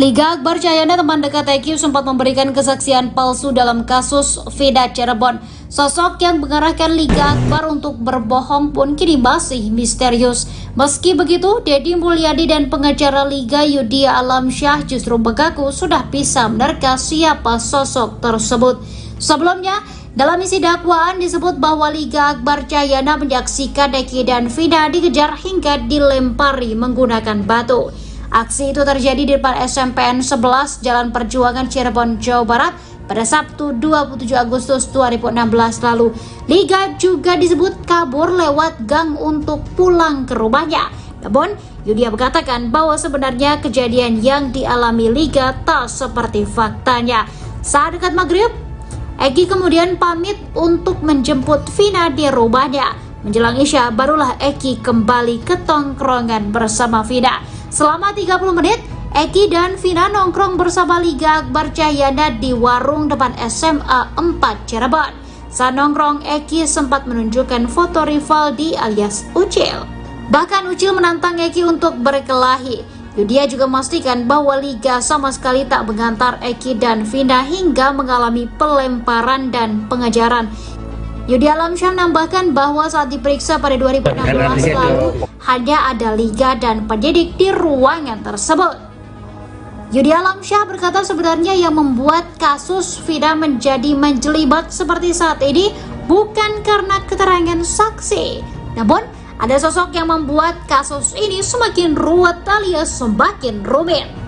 Liga Akbar Cahyana, teman dekat Eki, sempat memberikan kesaksian palsu dalam kasus Vida Cirebon. Sosok yang mengarahkan Liga Akbar untuk berbohong pun kini masih misterius. Meski begitu, Deddy Mulyadi dan pengacara Liga Yudhya Alamsyah justru mengaku sudah bisa menerka siapa sosok tersebut. Sebelumnya, dalam isi dakwaan disebut bahwa Liga Akbar Cahyana menyaksikan Eki dan Vida dikejar hingga dilempari menggunakan batu. Aksi itu terjadi di depan SMPN 11 Jalan Perjuangan Cirebon, Jawa Barat pada Sabtu 27 Agustus 2016 lalu. Liga juga disebut kabur lewat gang untuk pulang ke rumahnya. Namun, Yudhya mengatakan bahwa sebenarnya kejadian yang dialami Liga tak seperti faktanya. Saat dekat maghrib, Eki kemudian pamit untuk menjemput Vina di rumahnya. Menjelang Isya, barulah Eki kembali ke tongkrongan bersama Vina. Selama 30 menit, Eki dan Vina nongkrong bersama Liga Akbar Cahyana di warung depan SMA 4 Cirebon. Saat nongkrong, Eki sempat menunjukkan foto Rivaldi alias Ucil. Bahkan Ucil menantang Eki untuk berkelahi. Yudhya juga memastikan bahwa Liga sama sekali tak mengantar Eki dan Vina hingga mengalami pelemparan dan pengejaran. Yudhya Alamsyah menambahkan bahwa saat diperiksa pada 2016 lalu, hanya ada Liga dan penyidik di ruangan tersebut. Yudhya Alamsyah berkata sebenarnya yang membuat kasus Vida menjadi menjelibat seperti saat ini bukan karena keterangan saksi, namun ada sosok yang membuat kasus ini semakin ruwet alias semakin rumit.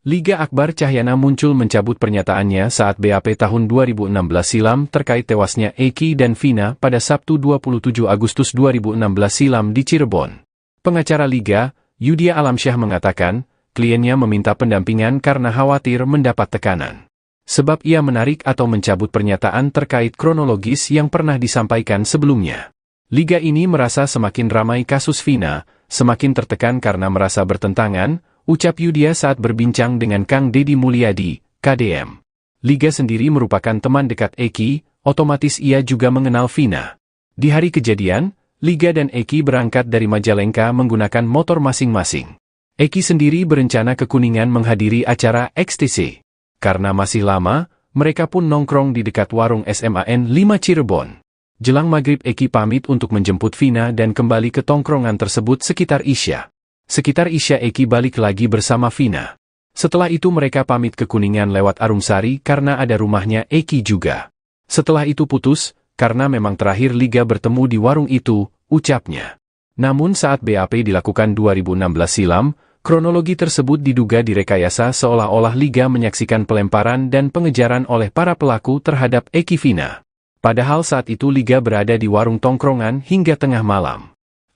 Liga Akbar Cahyana muncul mencabut pernyataannya saat BAP tahun 2016 silam terkait tewasnya Eki dan Vina pada Sabtu 27 Agustus 2016 silam di Cirebon. Pengacara Liga, Yudhya Alamsyah mengatakan, kliennya meminta pendampingan karena khawatir mendapat tekanan. Sebab ia menarik atau mencabut pernyataan terkait kronologis yang pernah disampaikan sebelumnya. Liga ini merasa semakin ramai kasus Vina, semakin tertekan karena merasa bertentangan, ucap Yudhya saat berbincang dengan Kang Deddy Mulyadi, KDM. Liga sendiri merupakan teman dekat Eki, otomatis ia juga mengenal Vina. Di hari kejadian, Liga dan Eki berangkat dari Majalengka menggunakan motor masing-masing. Eki sendiri berencana ke Kuningan menghadiri acara XTC. Karena masih lama, mereka pun nongkrong di dekat warung SMAN 5 Cirebon. Jelang maghrib Eki pamit untuk menjemput Vina dan kembali ke tongkrongan tersebut sekitar Isya. Sekitar Isya Eki balik lagi bersama Vina. Setelah itu mereka pamit ke Kuningan lewat Arumsari karena ada rumahnya Eki juga. Setelah itu putus, karena memang terakhir Liga bertemu di warung itu, ucapnya. Namun saat BAP dilakukan 2016 silam, kronologi tersebut diduga direkayasa seolah-olah Liga menyaksikan pelemparan dan pengejaran oleh para pelaku terhadap Eki Vina. Padahal saat itu Liga berada di warung tongkrongan hingga tengah malam.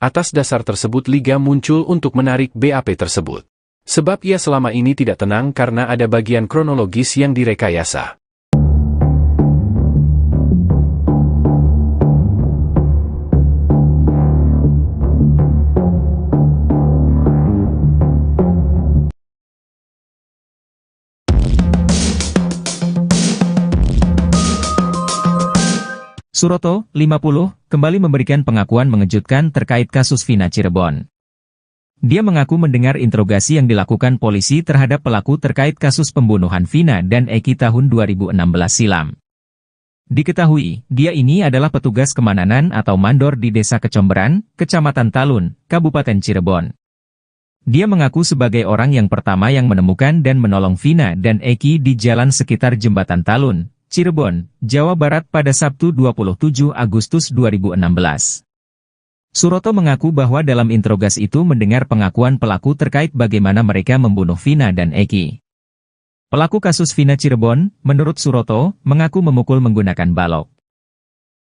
Atas dasar tersebut Liga muncul untuk menarik BAP tersebut. Sebab ia selama ini tidak tenang karena ada bagian kronologis yang direkayasa. Suroto, 50, kembali memberikan pengakuan mengejutkan terkait kasus Vina Cirebon. Dia mengaku mendengar interogasi yang dilakukan polisi terhadap pelaku terkait kasus pembunuhan Vina dan Eki tahun 2016 silam. Diketahui, dia ini adalah petugas kemananan atau mandor di Desa Kecomberan, Kecamatan Talun, Kabupaten Cirebon. Dia mengaku sebagai orang yang pertama yang menemukan dan menolong Vina dan Eki di jalan sekitar Jembatan Talun, Cirebon, Jawa Barat pada Sabtu 27 Agustus 2016. Suroto mengaku bahwa dalam interogasi itu mendengar pengakuan pelaku terkait bagaimana mereka membunuh Vina dan Eki. Pelaku kasus Vina Cirebon, menurut Suroto, mengaku memukul menggunakan balok.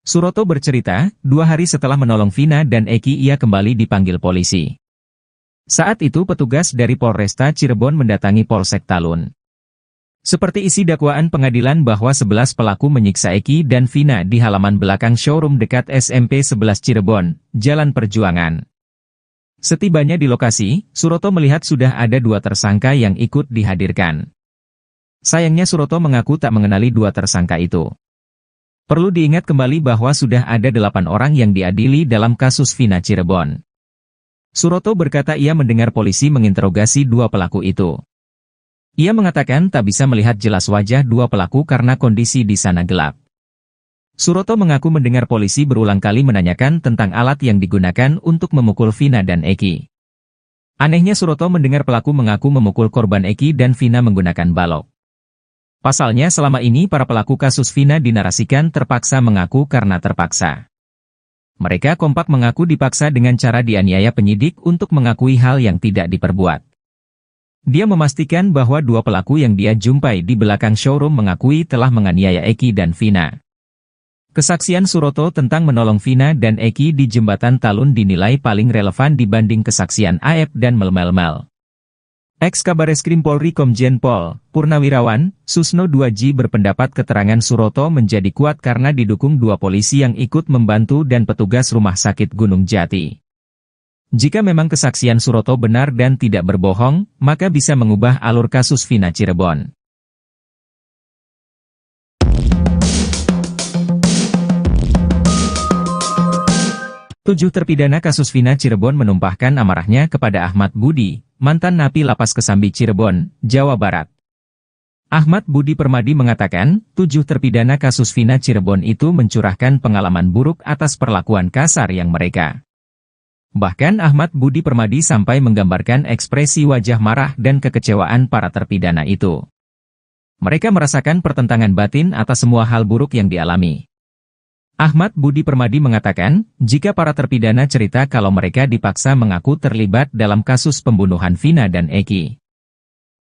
Suroto bercerita, 2 hari setelah menolong Vina dan Eki ia kembali dipanggil polisi. Saat itu petugas dari Polresta Cirebon mendatangi Polsek Talun. Seperti isi dakwaan pengadilan bahwa 11 pelaku menyiksa Eki dan Vina di halaman belakang showroom dekat SMP 11 Cirebon, Jalan Perjuangan. Setibanya di lokasi, Suroto melihat sudah ada 2 tersangka yang ikut dihadirkan. Sayangnya Suroto mengaku tak mengenali 2 tersangka itu. Perlu diingat kembali bahwa sudah ada 8 orang yang diadili dalam kasus Vina Cirebon. Suroto berkata ia mendengar polisi menginterogasi 2 pelaku itu. Ia mengatakan tak bisa melihat jelas wajah 2 pelaku karena kondisi di sana gelap. Suroto mengaku mendengar polisi berulang kali menanyakan tentang alat yang digunakan untuk memukul Vina dan Eki. Anehnya Suroto mendengar pelaku mengaku memukul korban Eki dan Vina menggunakan balok. Pasalnya selama ini para pelaku kasus Vina dinarasikan terpaksa mengaku karena terpaksa. Mereka kompak mengaku dipaksa dengan cara dianiaya penyidik untuk mengakui hal yang tidak diperbuat. Dia memastikan bahwa 2 pelaku yang dia jumpai di belakang showroom mengakui telah menganiaya Eki dan Vina. Kesaksian Suroto tentang menolong Vina dan Eki di jembatan Talun dinilai paling relevan dibanding kesaksian Aep dan Mel-Mel. Ex-Kabareskrim Polri Komjen Pol Purnawirawan Susno 2J berpendapat keterangan Suroto menjadi kuat karena didukung 2 polisi yang ikut membantu dan petugas Rumah Sakit Gunung Jati. Jika memang kesaksian Suroto benar dan tidak berbohong, maka bisa mengubah alur kasus Vina Cirebon. Tujuh terpidana kasus Vina Cirebon menumpahkan amarahnya kepada Ahmad Budi, mantan napi Lapas Kesambi Cirebon, Jawa Barat. Ahmad Budi Permadi mengatakan, 7 terpidana kasus Vina Cirebon itu mencurahkan pengalaman buruk atas perlakuan kasar yang mereka. Bahkan Ahmad Budi Permadi sampai menggambarkan ekspresi wajah marah dan kekecewaan para terpidana itu. Mereka merasakan pertentangan batin atas semua hal buruk yang dialami. Ahmad Budi Permadi mengatakan, jika para terpidana cerita kalau mereka dipaksa mengaku terlibat dalam kasus pembunuhan Vina dan Eki.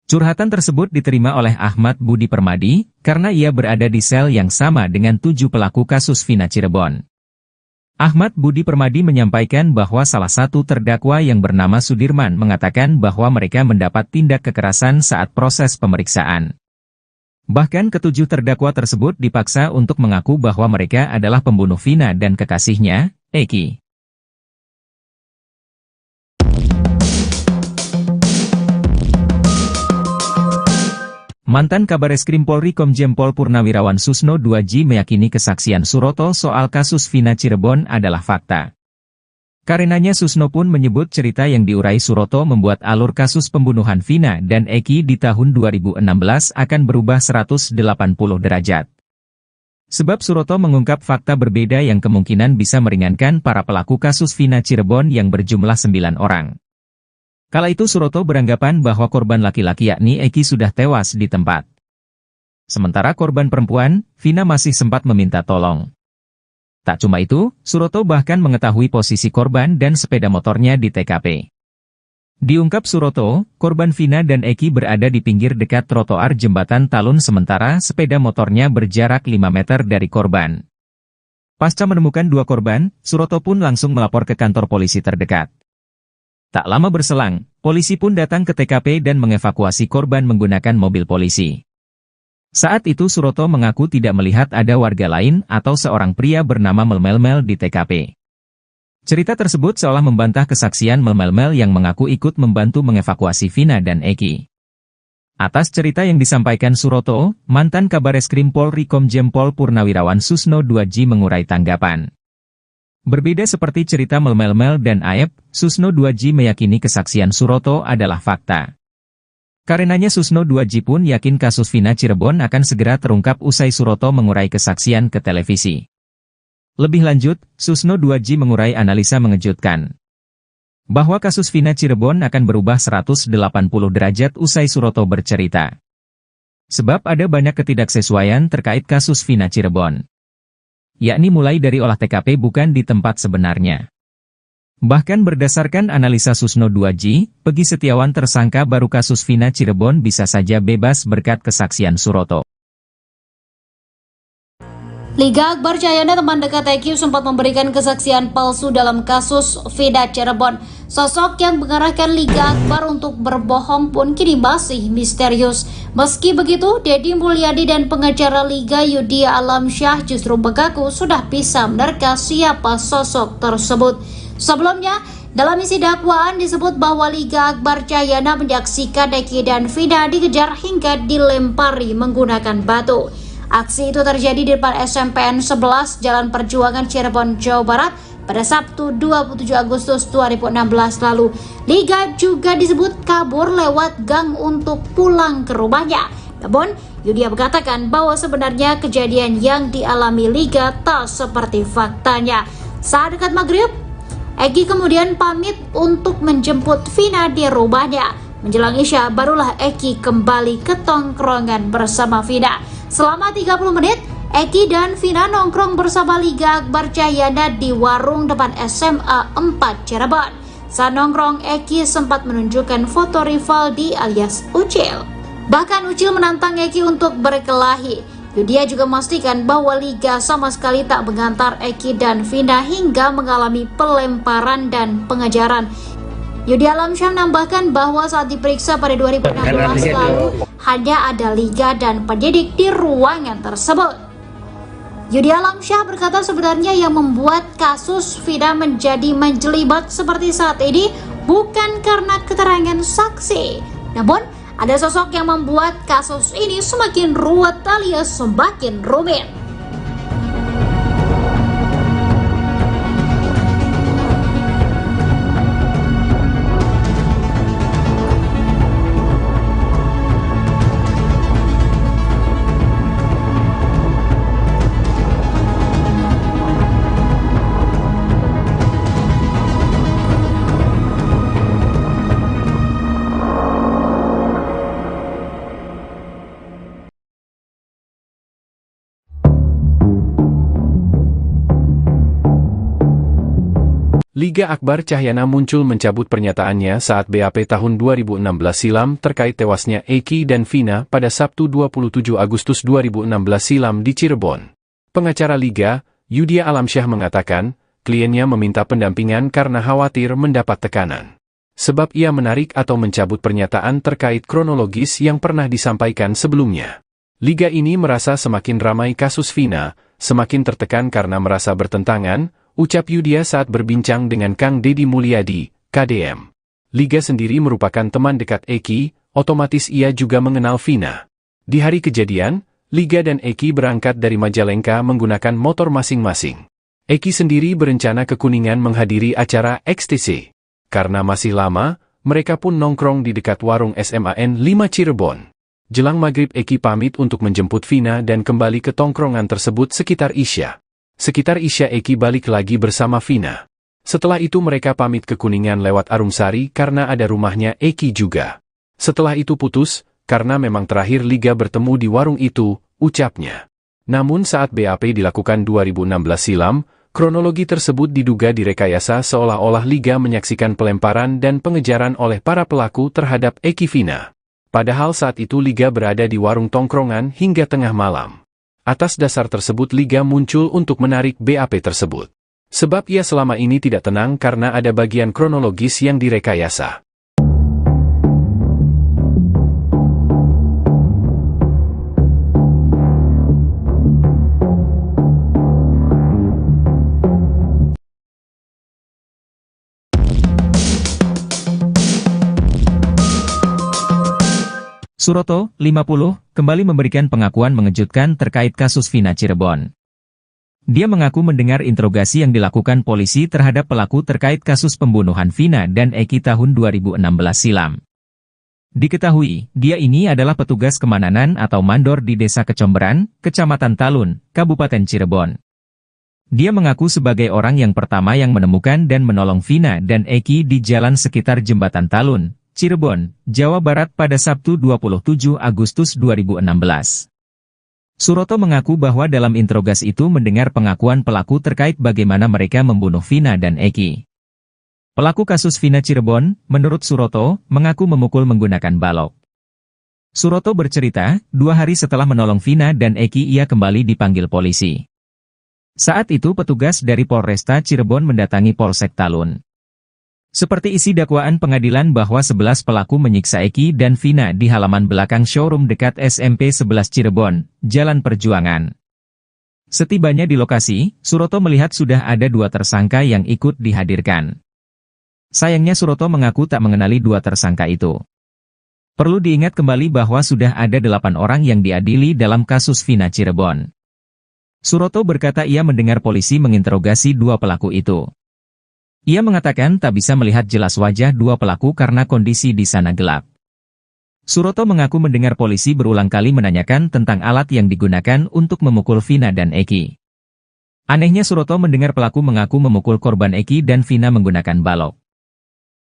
Curhatan tersebut diterima oleh Ahmad Budi Permadi, karena ia berada di sel yang sama dengan 7 pelaku kasus Vina Cirebon. Ahmad Budi Permadi menyampaikan bahwa salah satu terdakwa yang bernama Sudirman mengatakan bahwa mereka mendapat tindak kekerasan saat proses pemeriksaan. Bahkan ke-7 terdakwa tersebut dipaksa untuk mengaku bahwa mereka adalah pembunuh Vina dan kekasihnya, Eki. Mantan Kabareskrim Polri Komjen Pol Purnawirawan Susno 2J meyakini kesaksian Suroto soal kasus Vina Cirebon adalah fakta. Karenanya Susno pun menyebut cerita yang diurai Suroto membuat alur kasus pembunuhan Vina dan Eki di tahun 2016 akan berubah 180 derajat. Sebab Suroto mengungkap fakta berbeda yang kemungkinan bisa meringankan para pelaku kasus Vina Cirebon yang berjumlah 9 orang. Kala itu Suroto beranggapan bahwa korban laki-laki yakni Eki sudah tewas di tempat. Sementara korban perempuan, Vina masih sempat meminta tolong. Tak cuma itu, Suroto bahkan mengetahui posisi korban dan sepeda motornya di TKP. Diungkap Suroto, korban Vina dan Eki berada di pinggir dekat trotoar jembatan Talun sementara sepeda motornya berjarak 5 meter dari korban. Pasca menemukan 2 korban, Suroto pun langsung melapor ke kantor polisi terdekat. Tak lama berselang, polisi pun datang ke TKP dan mengevakuasi korban menggunakan mobil polisi. Saat itu Suroto mengaku tidak melihat ada warga lain atau seorang pria bernama Mel-Mel di TKP. Cerita tersebut seolah membantah kesaksian Mel-Mel yang mengaku ikut membantu mengevakuasi Vina dan Eki. Atas cerita yang disampaikan Suroto, mantan Kabareskrim Polri Komjen Pol Purnawirawan Susno 2J mengurai tanggapan. Berbeda seperti cerita Mel-Mel dan Aep, Susno 2J meyakini kesaksian Suroto adalah fakta. Karenanya Susno 2J pun yakin kasus Vina Cirebon akan segera terungkap usai Suroto mengurai kesaksian ke televisi. Lebih lanjut, Susno 2J mengurai analisa mengejutkan. Bahwa kasus Vina Cirebon akan berubah 180 derajat usai Suroto bercerita. Sebab ada banyak ketidaksesuaian terkait kasus Vina Cirebon. Yakni mulai dari olah TKP bukan di tempat sebenarnya. Bahkan berdasarkan analisa Susno 2J, Pegi Setiawan tersangka baru kasus Vina Cirebon bisa saja bebas berkat kesaksian Suroto. Liga Akbar Cahyana, teman dekat EQ, sempat memberikan kesaksian palsu dalam kasus Vida Cirebon. Sosok yang mengarahkan Liga Akbar untuk berbohong pun kini masih misterius. Meski begitu, Deddy Mulyadi dan pengacara Liga Yudhya Alamsyah justru mengaku sudah bisa menerka siapa sosok tersebut. Sebelumnya, dalam isi dakwaan disebut bahwa Liga Akbar Cahyana menyaksikan Eki dan Vida dikejar hingga dilempari menggunakan batu. Aksi itu terjadi di depan SMPN 11 Jalan Perjuangan Cirebon, Jawa Barat pada Sabtu 27 Agustus 2016 lalu. Liga juga disebut kabur lewat gang untuk pulang ke rumahnya. Namun, Yudhya mengatakan bahwa sebenarnya kejadian yang dialami Liga tak seperti faktanya. Saat dekat maghrib, Eki kemudian pamit untuk menjemput Vina di rumahnya. Menjelang Isya, barulah Eki kembali ke tongkrongan bersama Vina. Selama 30 menit, Eki dan Vina nongkrong bersama Liga Akbar Cahyana di warung depan SMA 4 Cirebon. Saat nongkrong, Eki sempat menunjukkan foto Rivaldi alias Ucil. Bahkan Ucil menantang Eki untuk berkelahi. Yudhya juga memastikan bahwa Liga sama sekali tak mengantar Eki dan Vina hingga mengalami pelemparan dan pengejaran. Yudhya Alamsyah menambahkan bahwa saat diperiksa pada 2016 lalu, hanya ada Liga dan penyidik di ruangan tersebut. Yudhya Alamsyah berkata sebenarnya yang membuat kasus Vida menjadi menjelibat seperti saat ini bukan karena keterangan saksi, namun ada sosok yang membuat kasus ini semakin ruwet alias semakin rumit. Liga Akbar Cahyana muncul mencabut pernyataannya saat BAP tahun 2016 silam terkait tewasnya Eki dan Vina pada Sabtu 27 Agustus 2016 silam di Cirebon. Pengacara Liga, Yudhya Alamsyah mengatakan, kliennya meminta pendampingan karena khawatir mendapat tekanan. Sebab ia menarik atau mencabut pernyataan terkait kronologis yang pernah disampaikan sebelumnya. Liga ini merasa semakin ramai kasus Vina, semakin tertekan karena merasa bertentangan, ucap Yudhya saat berbincang dengan Kang Deddy Mulyadi, KDM. Liga sendiri merupakan teman dekat Eki, otomatis ia juga mengenal Vina. Di hari kejadian, Liga dan Eki berangkat dari Majalengka menggunakan motor masing-masing. Eki sendiri berencana ke Kuningan menghadiri acara XTC. Karena masih lama, mereka pun nongkrong di dekat warung SMAN 5 Cirebon. Jelang maghrib Eki pamit untuk menjemput Vina dan kembali ke tongkrongan tersebut sekitar Isya. Sekitar Isya Eki balik lagi bersama Vina. Setelah itu mereka pamit ke Kuningan lewat Arumsari karena ada rumahnya Eki juga. Setelah itu putus, karena memang terakhir Liga bertemu di warung itu, ucapnya. Namun saat BAP dilakukan 2016 silam, kronologi tersebut diduga direkayasa seolah-olah Liga menyaksikan pelemparan dan pengejaran oleh para pelaku terhadap Eki Vina. Padahal saat itu Liga berada di warung tongkrongan hingga tengah malam. Atas dasar tersebut Liga muncul untuk menarik BAP tersebut. Sebab ia selama ini tidak tenang karena ada bagian kronologis yang direkayasa. Suroto, 50, kembali memberikan pengakuan mengejutkan terkait kasus Vina Cirebon. Dia mengaku mendengar interogasi yang dilakukan polisi terhadap pelaku terkait kasus pembunuhan Vina dan Eki tahun 2016 silam. Diketahui, dia ini adalah petugas kemananan atau mandor di Desa Kecomberan, Kecamatan Talun, Kabupaten Cirebon. Dia mengaku sebagai orang yang pertama yang menemukan dan menolong Vina dan Eki di jalan sekitar Jembatan Talun, Cirebon, Jawa Barat pada Sabtu 27 Agustus 2016. Suroto mengaku bahwa dalam interogasi itu mendengar pengakuan pelaku terkait bagaimana mereka membunuh Vina dan Eki. Pelaku kasus Vina Cirebon, menurut Suroto, mengaku memukul menggunakan balok. Suroto bercerita, 2 hari setelah menolong Vina dan Eki ia kembali dipanggil polisi. Saat itu petugas dari Polresta Cirebon mendatangi Polsek Talun. Seperti isi dakwaan pengadilan bahwa 11 pelaku menyiksa Eki dan Vina di halaman belakang showroom dekat SMP 11 Cirebon, Jalan Perjuangan. Setibanya di lokasi, Suroto melihat sudah ada 2 tersangka yang ikut dihadirkan. Sayangnya Suroto mengaku tak mengenali 2 tersangka itu. Perlu diingat kembali bahwa sudah ada 8 orang yang diadili dalam kasus Vina Cirebon. Suroto berkata ia mendengar polisi menginterogasi 2 pelaku itu. Ia mengatakan tak bisa melihat jelas wajah 2 pelaku karena kondisi di sana gelap. Suroto mengaku mendengar polisi berulang kali menanyakan tentang alat yang digunakan untuk memukul Vina dan Eki. Anehnya Suroto mendengar pelaku mengaku memukul korban Eki dan Vina menggunakan balok.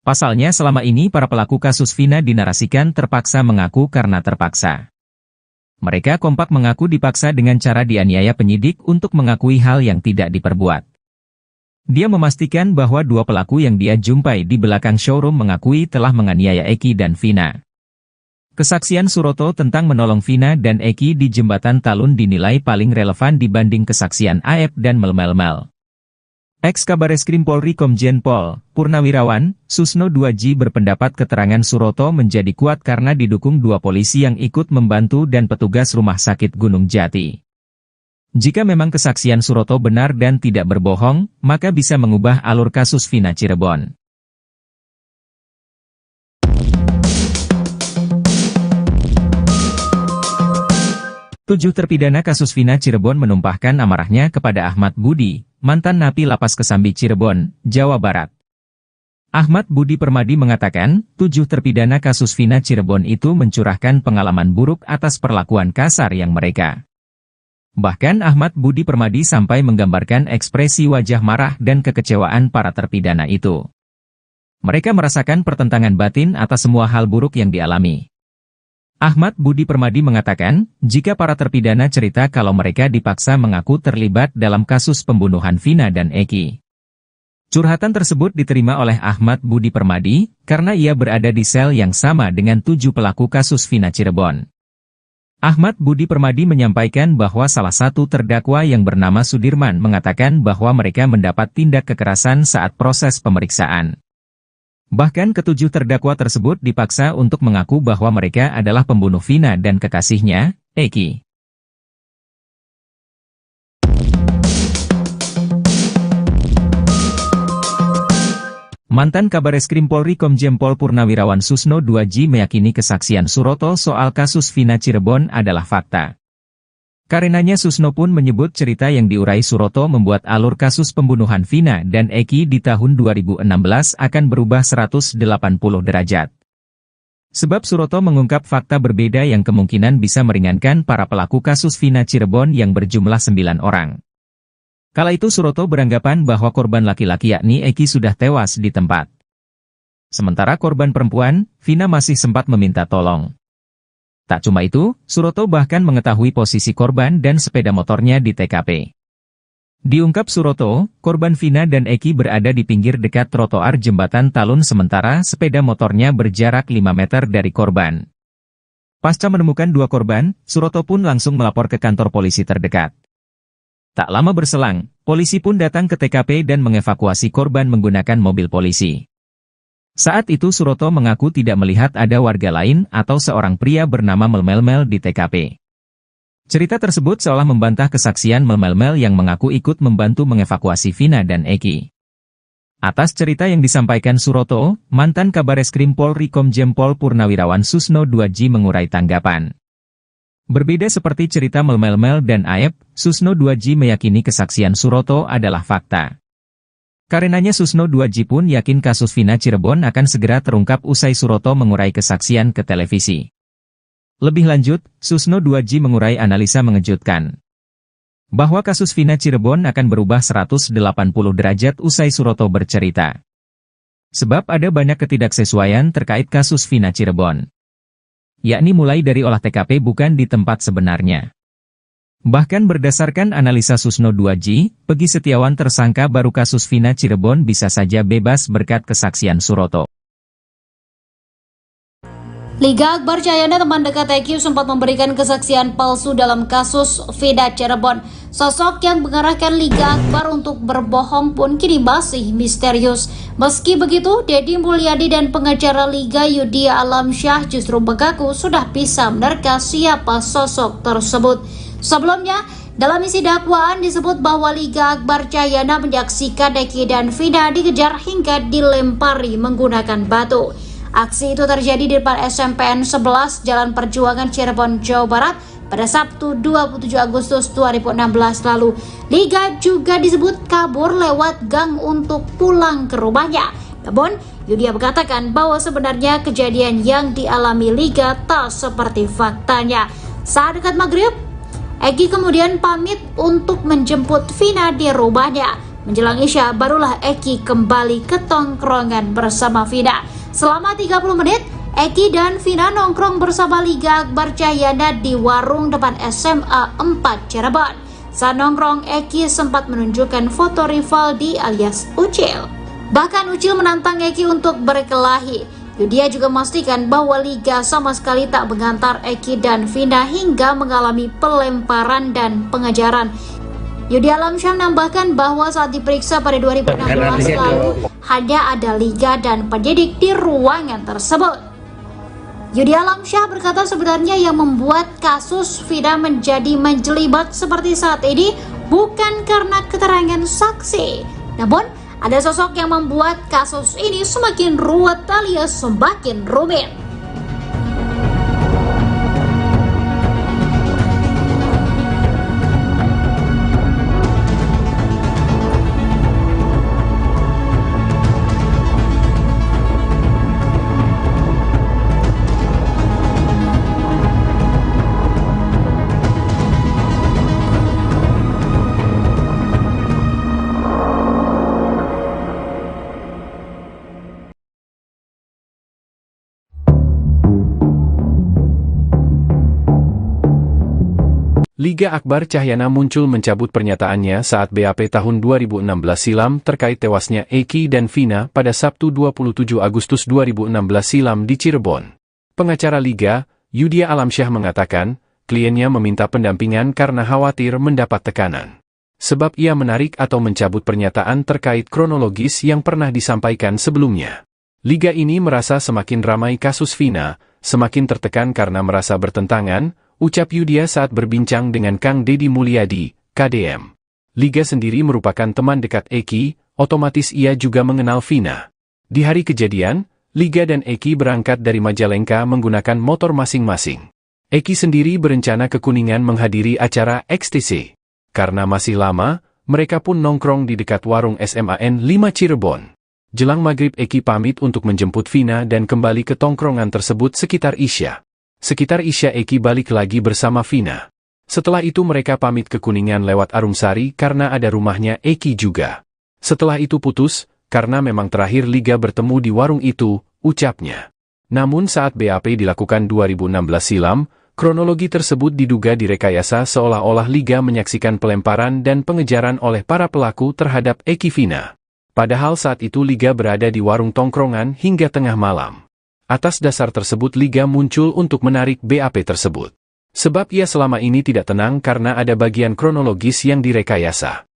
Pasalnya selama ini para pelaku kasus Vina dinarasikan terpaksa mengaku karena terpaksa. Mereka kompak mengaku dipaksa dengan cara dianiaya penyidik untuk mengakui hal yang tidak diperbuat. Dia memastikan bahwa 2 pelaku yang dia jumpai di belakang showroom mengakui telah menganiaya Eki dan Vina. Kesaksian Suroto tentang menolong Vina dan Eki di jembatan Talun dinilai paling relevan dibanding kesaksian Aep dan Mel-Mel. Ex-Kabareskrim Polri Komjen Pol Purnawirawan Susno 2J berpendapat keterangan Suroto menjadi kuat karena didukung 2 polisi yang ikut membantu dan petugas Rumah Sakit Gunung Jati. Jika memang kesaksian Suroto benar dan tidak berbohong, maka bisa mengubah alur kasus Vina Cirebon. Tujuh terpidana kasus Vina Cirebon menumpahkan amarahnya kepada Ahmad Budi, mantan napi Lapas Kesambi Cirebon, Jawa Barat. Ahmad Budi Permadi mengatakan, 7 terpidana kasus Vina Cirebon itu mencurahkan pengalaman buruk atas perlakuan kasar yang mereka. Bahkan Ahmad Budi Permadi sampai menggambarkan ekspresi wajah marah dan kekecewaan para terpidana itu. Mereka merasakan pertentangan batin atas semua hal buruk yang dialami. Ahmad Budi Permadi mengatakan, jika para terpidana cerita kalau mereka dipaksa mengaku terlibat dalam kasus pembunuhan Vina dan Eki. Curhatan tersebut diterima oleh Ahmad Budi Permadi, karena ia berada di sel yang sama dengan 7 pelaku kasus Vina Cirebon. Ahmad Budi Permadi menyampaikan bahwa salah satu terdakwa yang bernama Sudirman mengatakan bahwa mereka mendapat tindak kekerasan saat proses pemeriksaan. Bahkan ke-7 terdakwa tersebut dipaksa untuk mengaku bahwa mereka adalah pembunuh Vina dan kekasihnya, Eki. Mantan Kabareskrim Polri Komjen Pol Purnawirawan Susno 2J meyakini kesaksian Suroto soal kasus Vina Cirebon adalah fakta. Karenanya Susno pun menyebut cerita yang diurai Suroto membuat alur kasus pembunuhan Vina dan Eki di tahun 2016 akan berubah 180 derajat. Sebab Suroto mengungkap fakta berbeda yang kemungkinan bisa meringankan para pelaku kasus Vina Cirebon yang berjumlah 9 orang. Kala itu Suroto beranggapan bahwa korban laki-laki yakni Eki sudah tewas di tempat. Sementara korban perempuan, Vina masih sempat meminta tolong. Tak cuma itu, Suroto bahkan mengetahui posisi korban dan sepeda motornya di TKP. Diungkap Suroto, korban Vina dan Eki berada di pinggir dekat trotoar jembatan Talun sementara sepeda motornya berjarak 5 meter dari korban. Pasca menemukan 2 korban, Suroto pun langsung melapor ke kantor polisi terdekat. Tak lama berselang, polisi pun datang ke TKP dan mengevakuasi korban menggunakan mobil polisi. Saat itu Suroto mengaku tidak melihat ada warga lain atau seorang pria bernama Mel-Mel di TKP. Cerita tersebut seolah membantah kesaksian Mel-Mel yang mengaku ikut membantu mengevakuasi Vina dan Eki. Atas cerita yang disampaikan Suroto, mantan Kabareskrim Polri Komjen Pol Purnawirawan Susno 2J mengurai tanggapan. Berbeda seperti cerita Mel-Mel dan Aep, Susno 2J meyakini kesaksian Suroto adalah fakta. Karenanya Susno 2J pun yakin kasus Vina Cirebon akan segera terungkap usai Suroto mengurai kesaksian ke televisi. Lebih lanjut, Susno 2J mengurai analisa mengejutkan. Bahwa kasus Vina Cirebon akan berubah 180 derajat usai Suroto bercerita. Sebab ada banyak ketidaksesuaian terkait kasus Vina Cirebon. Yakni mulai dari olah TKP bukan di tempat sebenarnya. Bahkan berdasarkan analisa Susno 2J, Pegi Setiawan tersangka baru kasus Vina Cirebon bisa saja bebas berkat kesaksian Suroto. Liga Akbar Cahyana, teman dekat EQ, sempat memberikan kesaksian palsu dalam kasus Vida Cirebon. Sosok yang mengarahkan Liga Akbar untuk berbohong pun kini masih misterius. Meski begitu, Deddy Mulyadi dan pengacara Liga Yudhya Alamsyah justru mengaku sudah bisa menerka siapa sosok tersebut. Sebelumnya, dalam isi dakwaan disebut bahwa Liga Akbar Cahyana menyaksikan Eki dan Vina dikejar hingga dilempari menggunakan batu. Aksi itu terjadi di depan SMPN 11 Jalan Perjuangan Cirebon, Jawa Barat pada Sabtu 27 Agustus 2016 lalu. Liga juga disebut kabur lewat gang untuk pulang ke rumahnya. Namun, Yudhya mengatakan bahwa sebenarnya kejadian yang dialami Liga tak seperti faktanya. Saat dekat maghrib, Eki kemudian pamit untuk menjemput Vina di rumahnya. Menjelang Isya, barulah Eki kembali ke tongkrongan bersama Vina. Selama 30 menit, Eki dan Vina nongkrong bersama Liga Akbar Cahyana di warung depan SMA 4 Cirebon. Saat nongkrong, Eki sempat menunjukkan foto Rivaldi alias Ucil. Bahkan Ucil menantang Eki untuk berkelahi. Yudhya juga memastikan bahwa Liga sama sekali tak mengantar Eki dan Vina hingga mengalami pelemparan dan pengejaran. Yudhya Alamsyah menambahkan bahwa saat diperiksa pada 2016 lalu, hanya ada Liga dan penyidik di ruangan tersebut. Yudhya Alamsyah berkata sebenarnya yang membuat kasus Vina menjadi menjelibat seperti saat ini bukan karena keterangan saksi, namun ada sosok yang membuat kasus ini semakin ruwet alias semakin rumit. Liga Akbar Cahyana muncul mencabut pernyataannya saat BAP tahun 2016 silam terkait tewasnya Eki dan Vina pada Sabtu 27 Agustus 2016 silam di Cirebon. Pengacara Liga, Yudhya Alamsyah mengatakan, kliennya meminta pendampingan karena khawatir mendapat tekanan. Sebab ia menarik atau mencabut pernyataan terkait kronologis yang pernah disampaikan sebelumnya. Liga ini merasa semakin ramai kasus Vina, semakin tertekan karena merasa bertentangan, ucap Yudhya saat berbincang dengan Kang Deddy Mulyadi, KDM. Liga sendiri merupakan teman dekat Eki, otomatis ia juga mengenal Vina. Di hari kejadian, Liga dan Eki berangkat dari Majalengka menggunakan motor masing-masing. Eki sendiri berencana ke Kuningan menghadiri acara XTC. Karena masih lama, mereka pun nongkrong di dekat warung SMAN 5 Cirebon. Jelang maghrib Eki pamit untuk menjemput Vina dan kembali ke tongkrongan tersebut sekitar Isya. Sekitar Isya Eki balik lagi bersama Vina. Setelah itu mereka pamit ke Kuningan lewat Arumsari karena ada rumahnya Eki juga. Setelah itu putus, karena memang terakhir Liga bertemu di warung itu, ucapnya. Namun saat BAP dilakukan 2016 silam, kronologi tersebut diduga direkayasa seolah-olah Liga menyaksikan pelemparan dan pengejaran oleh para pelaku terhadap Eki Vina. Padahal saat itu Liga berada di warung tongkrongan hingga tengah malam. Atas dasar tersebut Liga muncul untuk menarik BAP tersebut. Sebab ia selama ini tidak tenang karena ada bagian kronologis yang direkayasa.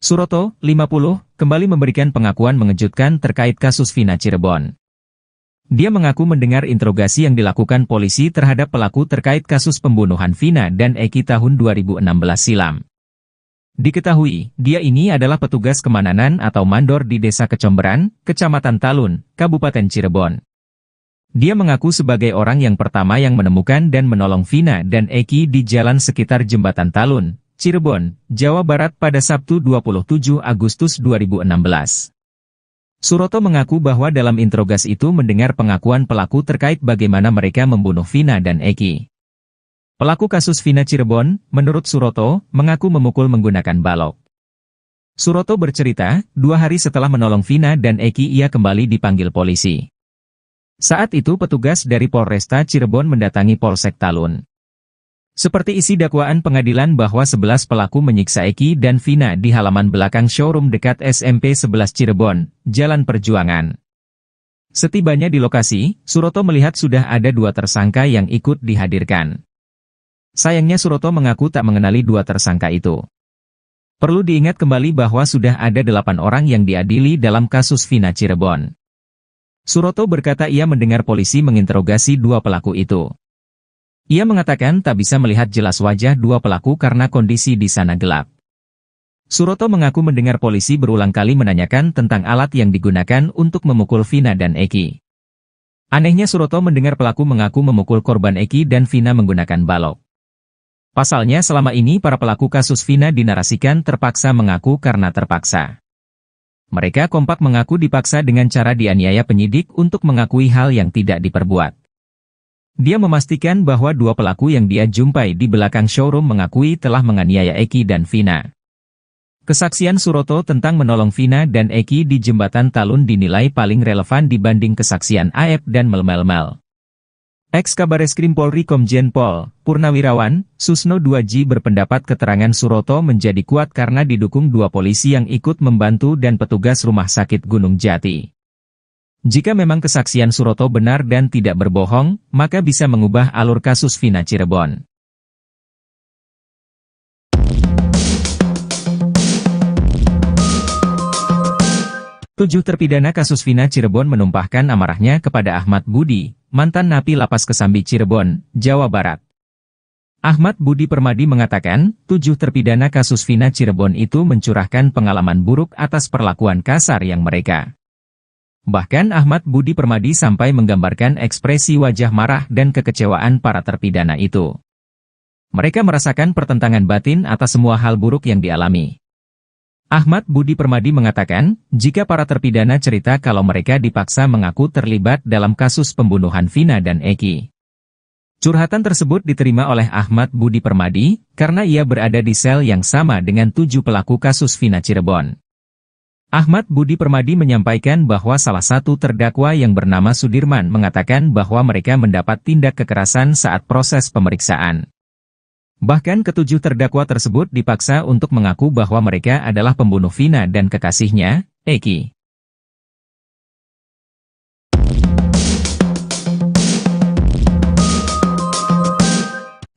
Suroto, 50, kembali memberikan pengakuan mengejutkan terkait kasus Vina Cirebon. Dia mengaku mendengar interogasi yang dilakukan polisi terhadap pelaku terkait kasus pembunuhan Vina dan Eki tahun 2016 silam. Diketahui, dia ini adalah petugas kemananan atau mandor di Desa Kecomberan, Kecamatan Talun, Kabupaten Cirebon. Dia mengaku sebagai orang yang pertama yang menemukan dan menolong Vina dan Eki di jalan sekitar Jembatan Talun, Cirebon, Jawa Barat pada Sabtu 27 Agustus 2016. Suroto mengaku bahwa dalam interogasi itu mendengar pengakuan pelaku terkait bagaimana mereka membunuh Vina dan Eki. Pelaku kasus Vina Cirebon, menurut Suroto, mengaku memukul menggunakan balok. Suroto bercerita, 2 hari setelah menolong Vina dan Eki ia kembali dipanggil polisi. Saat itu petugas dari Polresta Cirebon mendatangi Polsek Talun. Seperti isi dakwaan pengadilan bahwa 11 pelaku menyiksa Eki dan Vina di halaman belakang showroom dekat SMP 11 Cirebon, Jalan Perjuangan. Setibanya di lokasi, Suroto melihat sudah ada 2 tersangka yang ikut dihadirkan. Sayangnya Suroto mengaku tak mengenali 2 tersangka itu. Perlu diingat kembali bahwa sudah ada 8 orang yang diadili dalam kasus Vina Cirebon. Suroto berkata ia mendengar polisi menginterogasi 2 pelaku itu. Ia mengatakan tak bisa melihat jelas wajah 2 pelaku karena kondisi di sana gelap. Suroto mengaku mendengar polisi berulang kali menanyakan tentang alat yang digunakan untuk memukul Vina dan Eki. Anehnya Suroto mendengar pelaku mengaku memukul korban Eki dan Vina menggunakan balok. Pasalnya selama ini para pelaku kasus Vina dinarasikan terpaksa mengaku karena terpaksa. Mereka kompak mengaku dipaksa dengan cara dianiaya penyidik untuk mengakui hal yang tidak diperbuat. Dia memastikan bahwa 2 pelaku yang dia jumpai di belakang showroom mengakui telah menganiaya Eki dan Vina. Kesaksian Suroto tentang menolong Vina dan Eki di jembatan Talun dinilai paling relevan dibanding kesaksian Aep dan Mel-Mel. Ex-Kabareskrim Polri Komjen Pol Purnawirawan Susno 2J berpendapat keterangan Suroto menjadi kuat karena didukung 2 polisi yang ikut membantu dan petugas Rumah Sakit Gunung Jati. Jika memang kesaksian Suroto benar dan tidak berbohong, maka bisa mengubah alur kasus Vina Cirebon. Tujuh terpidana kasus Vina Cirebon menumpahkan amarahnya kepada Ahmad Budi, mantan napi Lapas Kesambi Cirebon, Jawa Barat. Ahmad Budi Permadi mengatakan, 7 terpidana kasus Vina Cirebon itu mencurahkan pengalaman buruk atas perlakuan kasar yang mereka. Bahkan Ahmad Budi Permadi sampai menggambarkan ekspresi wajah marah dan kekecewaan para terpidana itu. Mereka merasakan pertentangan batin atas semua hal buruk yang dialami. Ahmad Budi Permadi mengatakan, jika para terpidana cerita kalau mereka dipaksa mengaku terlibat dalam kasus pembunuhan Vina dan Eki. Curhatan tersebut diterima oleh Ahmad Budi Permadi, karena ia berada di sel yang sama dengan 7 pelaku kasus Vina Cirebon. Ahmad Budi Permadi menyampaikan bahwa salah satu terdakwa yang bernama Sudirman mengatakan bahwa mereka mendapat tindak kekerasan saat proses pemeriksaan. Bahkan ke-7 terdakwa tersebut dipaksa untuk mengaku bahwa mereka adalah pembunuh Vina dan kekasihnya, Eki.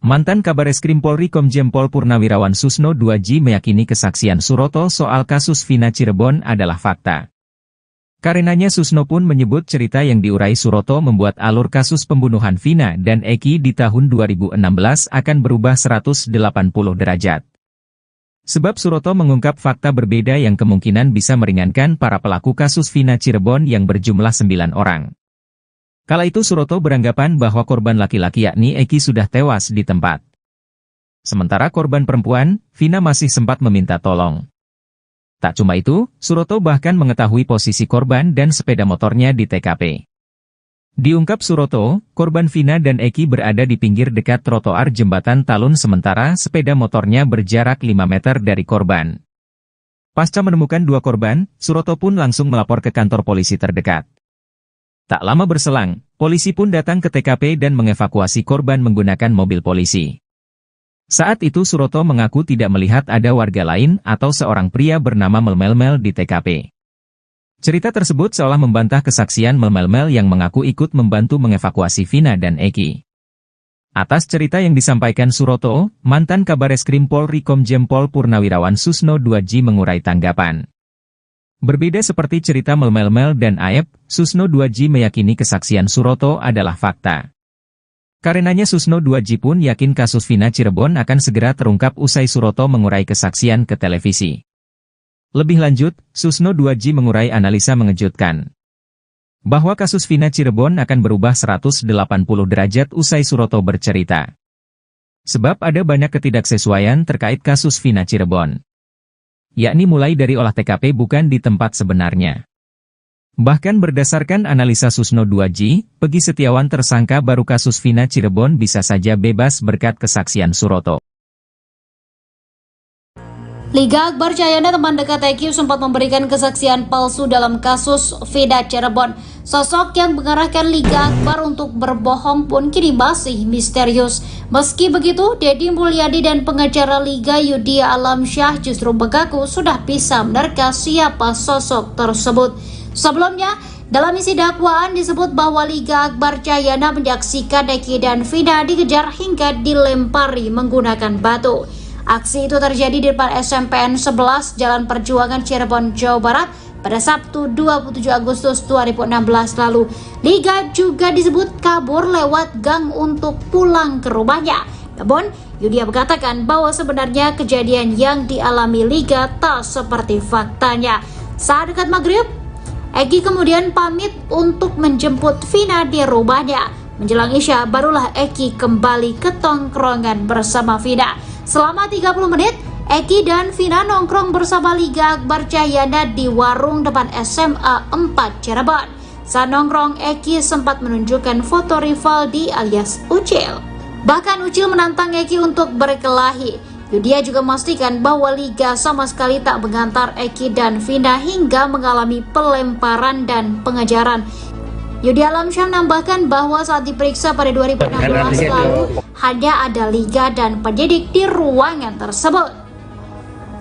Mantan Kabareskrim Polri Komjen Pol Purnawirawan Susno 2J meyakini kesaksian Suroto soal kasus Vina Cirebon adalah fakta. Karenanya Susno pun menyebut cerita yang diurai Suroto membuat alur kasus pembunuhan Vina dan Eki di tahun 2016 akan berubah 180 derajat. Sebab Suroto mengungkap fakta berbeda yang kemungkinan bisa meringankan para pelaku kasus Vina Cirebon yang berjumlah 9 orang. Kala itu Suroto beranggapan bahwa korban laki-laki yakni Eki sudah tewas di tempat. Sementara korban perempuan, Vina masih sempat meminta tolong. Tak cuma itu, Suroto bahkan mengetahui posisi korban dan sepeda motornya di TKP. Diungkap Suroto, korban Vina dan Eki berada di pinggir dekat trotoar jembatan Talun sementara sepeda motornya berjarak 5 meter dari korban. Pasca menemukan 2 korban, Suroto pun langsung melapor ke kantor polisi terdekat. Tak lama berselang, polisi pun datang ke TKP dan mengevakuasi korban menggunakan mobil polisi. Saat itu Suroto mengaku tidak melihat ada warga lain atau seorang pria bernama Mel-Mel di TKP. Cerita tersebut seolah membantah kesaksian Mel-Mel yang mengaku ikut membantu mengevakuasi Vina dan Eki. Atas cerita yang disampaikan Suroto, mantan Kabareskrim Polri Komjen Pol Purnawirawan Susno 2J mengurai tanggapan. Berbeda seperti cerita Mel-Mel dan Aep, Susno 2J meyakini kesaksian Suroto adalah fakta. Karenanya Susno 2J pun yakin kasus Vina Cirebon akan segera terungkap usai Suroto mengurai kesaksian ke televisi. Lebih lanjut, Susno 2J mengurai analisa mengejutkan. Bahwa kasus Vina Cirebon akan berubah 180 derajat usai Suroto bercerita. Sebab ada banyak ketidaksesuaian terkait kasus Vina Cirebon. Yakni mulai dari olah TKP bukan di tempat sebenarnya. Bahkan berdasarkan analisa Susno 2J, Peggy Setiawan tersangka baru kasus Vina Cirebon bisa saja bebas berkat kesaksian Suroto. Liga Akbar Cahyana, teman dekat EQ, sempat memberikan kesaksian palsu dalam kasus Vina Cirebon. Sosok yang mengarahkan Liga Akbar untuk berbohong pun kini masih misterius. Meski begitu, Deddy Mulyadi dan pengacara Liga Yudhya Alamsyah justru mengaku sudah bisa menerka siapa sosok tersebut. Sebelumnya, dalam isi dakwaan disebut bahwa Liga Akbar Cahyana menyaksikan Eki dan Vina dikejar hingga dilempari menggunakan batu. Aksi itu terjadi di depan SMPN 11 Jalan Perjuangan Cirebon, Jawa Barat pada Sabtu 27 Agustus 2016 lalu. Liga juga disebut kabur lewat gang untuk pulang ke rumahnya. Namun, Yudhya mengatakan bahwa sebenarnya kejadian yang dialami Liga tak seperti faktanya. Saat dekat maghrib, Eki kemudian pamit untuk menjemput Vina di rumahnya. Menjelang Isya, barulah Eki kembali ke tongkrongan bersama Vina. Selama 30 menit, Eki dan Vina nongkrong bersama Liga Akbar Cahyana di warung depan SMA 4 Cirebon. Saat nongkrong, Eki sempat menunjukkan foto Rivaldi alias Ucil. Bahkan Ucil menantang Eki untuk berkelahi. Yudhya juga memastikan bahwa Liga sama sekali tak mengantar Eki dan Vina hingga mengalami pelemparan dan pengejaran. Yudhya Alamsyah menambahkan bahwa saat diperiksa pada 2016 lalu, hanya ada Liga dan penyidik di ruangan tersebut.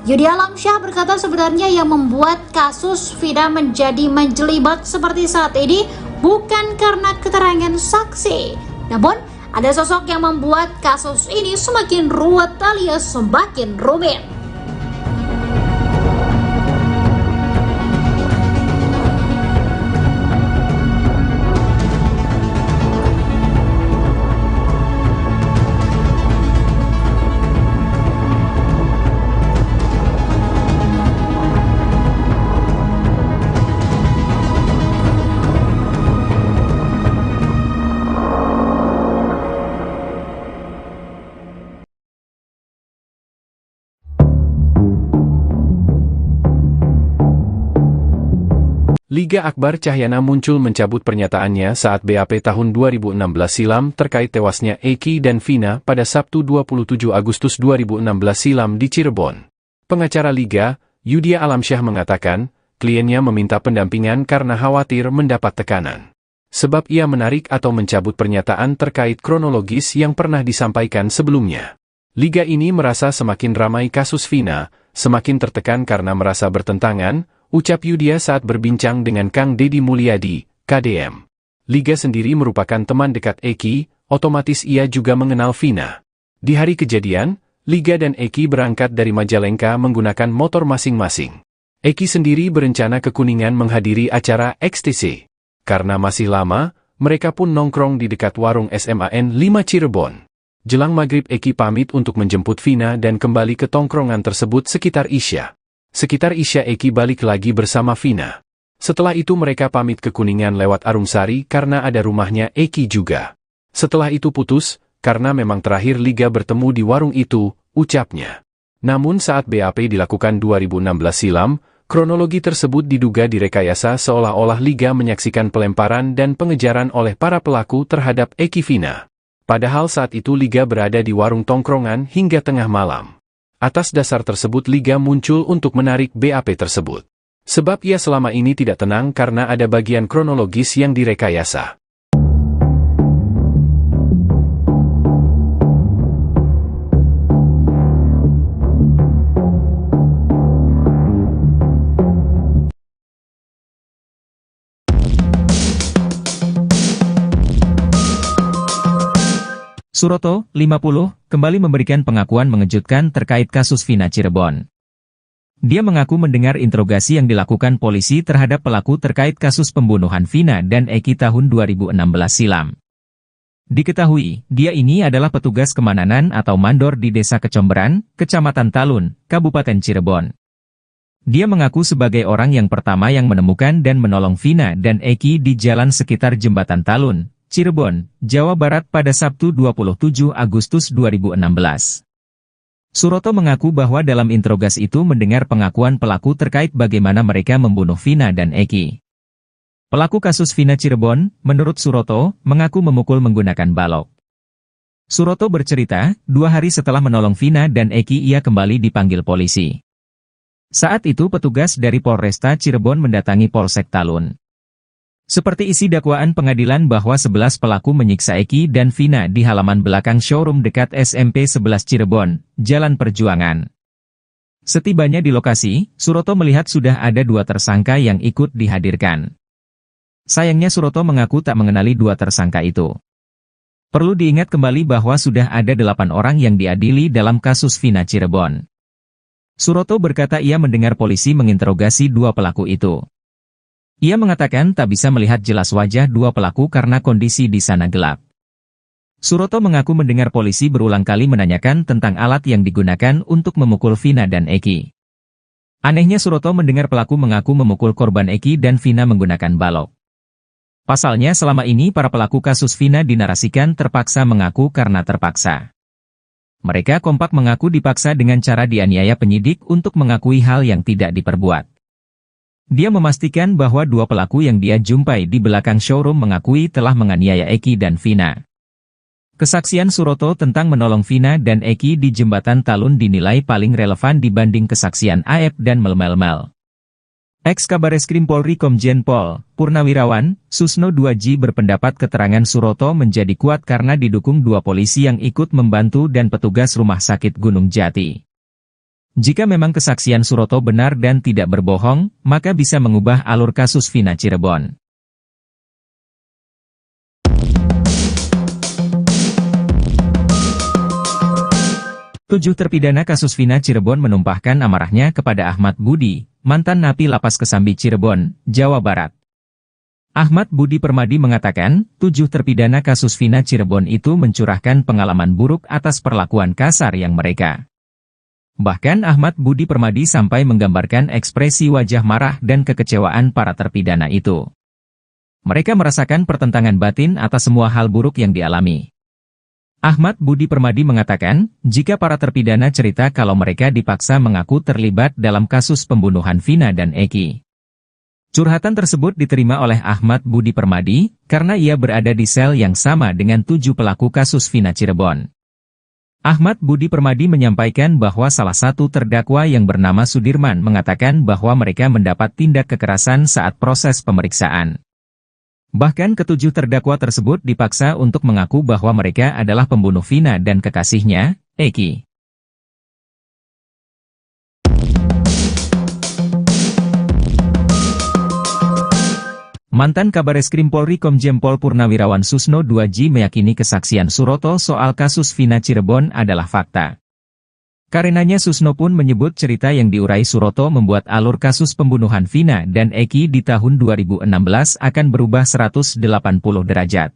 Yudhya Alamsyah berkata sebenarnya yang membuat kasus Vina menjadi menjelibat seperti saat ini bukan karena keterangan saksi, namun ada sosok yang membuat kasus ini semakin ruwet alias semakin rumit. Liga Akbar Cahyana muncul mencabut pernyataannya saat BAP tahun 2016 silam terkait tewasnya Eki dan Vina pada Sabtu 27 Agustus 2016 silam di Cirebon. Pengacara Liga, Yudhya Alamsyah mengatakan, kliennya meminta pendampingan karena khawatir mendapat tekanan. Sebab ia menarik atau mencabut pernyataan terkait kronologis yang pernah disampaikan sebelumnya. Liga ini merasa semakin ramai kasus Vina, semakin tertekan karena merasa bertentangan, ucap Yudhya saat berbincang dengan Kang Deddy Mulyadi, KDM. Liga sendiri merupakan teman dekat Eki, otomatis ia juga mengenal Vina. Di hari kejadian, Liga dan Eki berangkat dari Majalengka menggunakan motor masing-masing. Eki sendiri berencana ke Kuningan menghadiri acara XTC. Karena masih lama, mereka pun nongkrong di dekat warung SMAN 5 Cirebon. Jelang maghrib Eki pamit untuk menjemput Vina dan kembali ke tongkrongan tersebut sekitar Isya. Sekitar Isya Eki balik lagi bersama Vina. Setelah itu mereka pamit ke Kuningan lewat Arumsari karena ada rumahnya Eki juga. Setelah itu putus, karena memang terakhir Liga bertemu di warung itu, ucapnya. Namun saat BAP dilakukan 2016 silam, kronologi tersebut diduga direkayasa seolah-olah Liga menyaksikan pelemparan dan pengejaran oleh para pelaku terhadap Eki Vina. Padahal saat itu Liga berada di warung tongkrongan hingga tengah malam. Atas dasar tersebut Liga muncul untuk menarik BAP tersebut. Sebab ia selama ini tidak tenang karena ada bagian kronologis yang direkayasa. Suroto, 50, kembali memberikan pengakuan mengejutkan terkait kasus Vina Cirebon. Dia mengaku mendengar interogasi yang dilakukan polisi terhadap pelaku terkait kasus pembunuhan Vina dan Eki tahun 2016 silam. Diketahui, dia ini adalah petugas kemananan atau mandor di Desa Kecomberan, Kecamatan Talun, Kabupaten Cirebon. Dia mengaku sebagai orang yang pertama yang menemukan dan menolong Vina dan Eki di jalan sekitar Jembatan Talun, Cirebon, Jawa Barat pada Sabtu 27 Agustus 2016. Suroto mengaku bahwa dalam interogasi itu mendengar pengakuan pelaku terkait bagaimana mereka membunuh Vina dan Eki. Pelaku kasus Vina Cirebon, menurut Suroto, mengaku memukul menggunakan balok. Suroto bercerita, 2 hari setelah menolong Vina dan Eki ia kembali dipanggil polisi. Saat itu petugas dari Polresta Cirebon mendatangi Polsek Talun. Seperti isi dakwaan pengadilan bahwa 11 pelaku menyiksa Eki dan Vina di halaman belakang showroom dekat SMP 11 Cirebon, Jalan Perjuangan. Setibanya di lokasi, Suroto melihat sudah ada 2 tersangka yang ikut dihadirkan. Sayangnya Suroto mengaku tak mengenali 2 tersangka itu. Perlu diingat kembali bahwa sudah ada 8 orang yang diadili dalam kasus Vina Cirebon. Suroto berkata ia mendengar polisi menginterogasi 2 pelaku itu. Ia mengatakan tak bisa melihat jelas wajah 2 pelaku karena kondisi di sana gelap. Suroto mengaku mendengar polisi berulang kali menanyakan tentang alat yang digunakan untuk memukul Vina dan Eki. Anehnya Suroto mendengar pelaku mengaku memukul korban Eki dan Vina menggunakan balok. Pasalnya selama ini para pelaku kasus Vina dinarasikan terpaksa mengaku karena terpaksa. Mereka kompak mengaku dipaksa dengan cara dianiaya penyidik untuk mengakui hal yang tidak diperbuat. Dia memastikan bahwa 2 pelaku yang dia jumpai di belakang showroom mengakui telah menganiaya Eki dan Vina. Kesaksian Suroto tentang menolong Vina dan Eki di jembatan Talun dinilai paling relevan dibanding kesaksian Aep dan Mel-Mel. Ex-Kabareskrim Polri Komjen Pol Purnawirawan Susno 2J berpendapat keterangan Suroto menjadi kuat karena didukung 2 polisi yang ikut membantu dan petugas Rumah Sakit Gunung Jati. Jika memang kesaksian Suroto benar dan tidak berbohong, maka bisa mengubah alur kasus Vina Cirebon. Tujuh terpidana kasus Vina Cirebon menumpahkan amarahnya kepada Ahmad Budi, mantan napi Lapas Kesambi Cirebon, Jawa Barat. Ahmad Budi Permadi mengatakan, 7 terpidana kasus Vina Cirebon itu mencurahkan pengalaman buruk atas perlakuan kasar yang mereka. Bahkan Ahmad Budi Permadi sampai menggambarkan ekspresi wajah marah dan kekecewaan para terpidana itu. Mereka merasakan pertentangan batin atas semua hal buruk yang dialami. Ahmad Budi Permadi mengatakan, jika para terpidana cerita kalau mereka dipaksa mengaku terlibat dalam kasus pembunuhan Vina dan Eki. Curhatan tersebut diterima oleh Ahmad Budi Permadi, karena ia berada di sel yang sama dengan 7 pelaku kasus Vina Cirebon. Ahmad Budi Permadi menyampaikan bahwa salah satu terdakwa yang bernama Sudirman mengatakan bahwa mereka mendapat tindak kekerasan saat proses pemeriksaan. Bahkan ke-7 terdakwa tersebut dipaksa untuk mengaku bahwa mereka adalah pembunuh Vina dan kekasihnya, Eki. Mantan Kabareskrim Polri Komjen Pol Purnawirawan Susno 2J meyakini kesaksian Suroto soal kasus Vina Cirebon adalah fakta. Karenanya Susno pun menyebut cerita yang diurai Suroto membuat alur kasus pembunuhan Vina dan Eki di tahun 2016 akan berubah 180 derajat.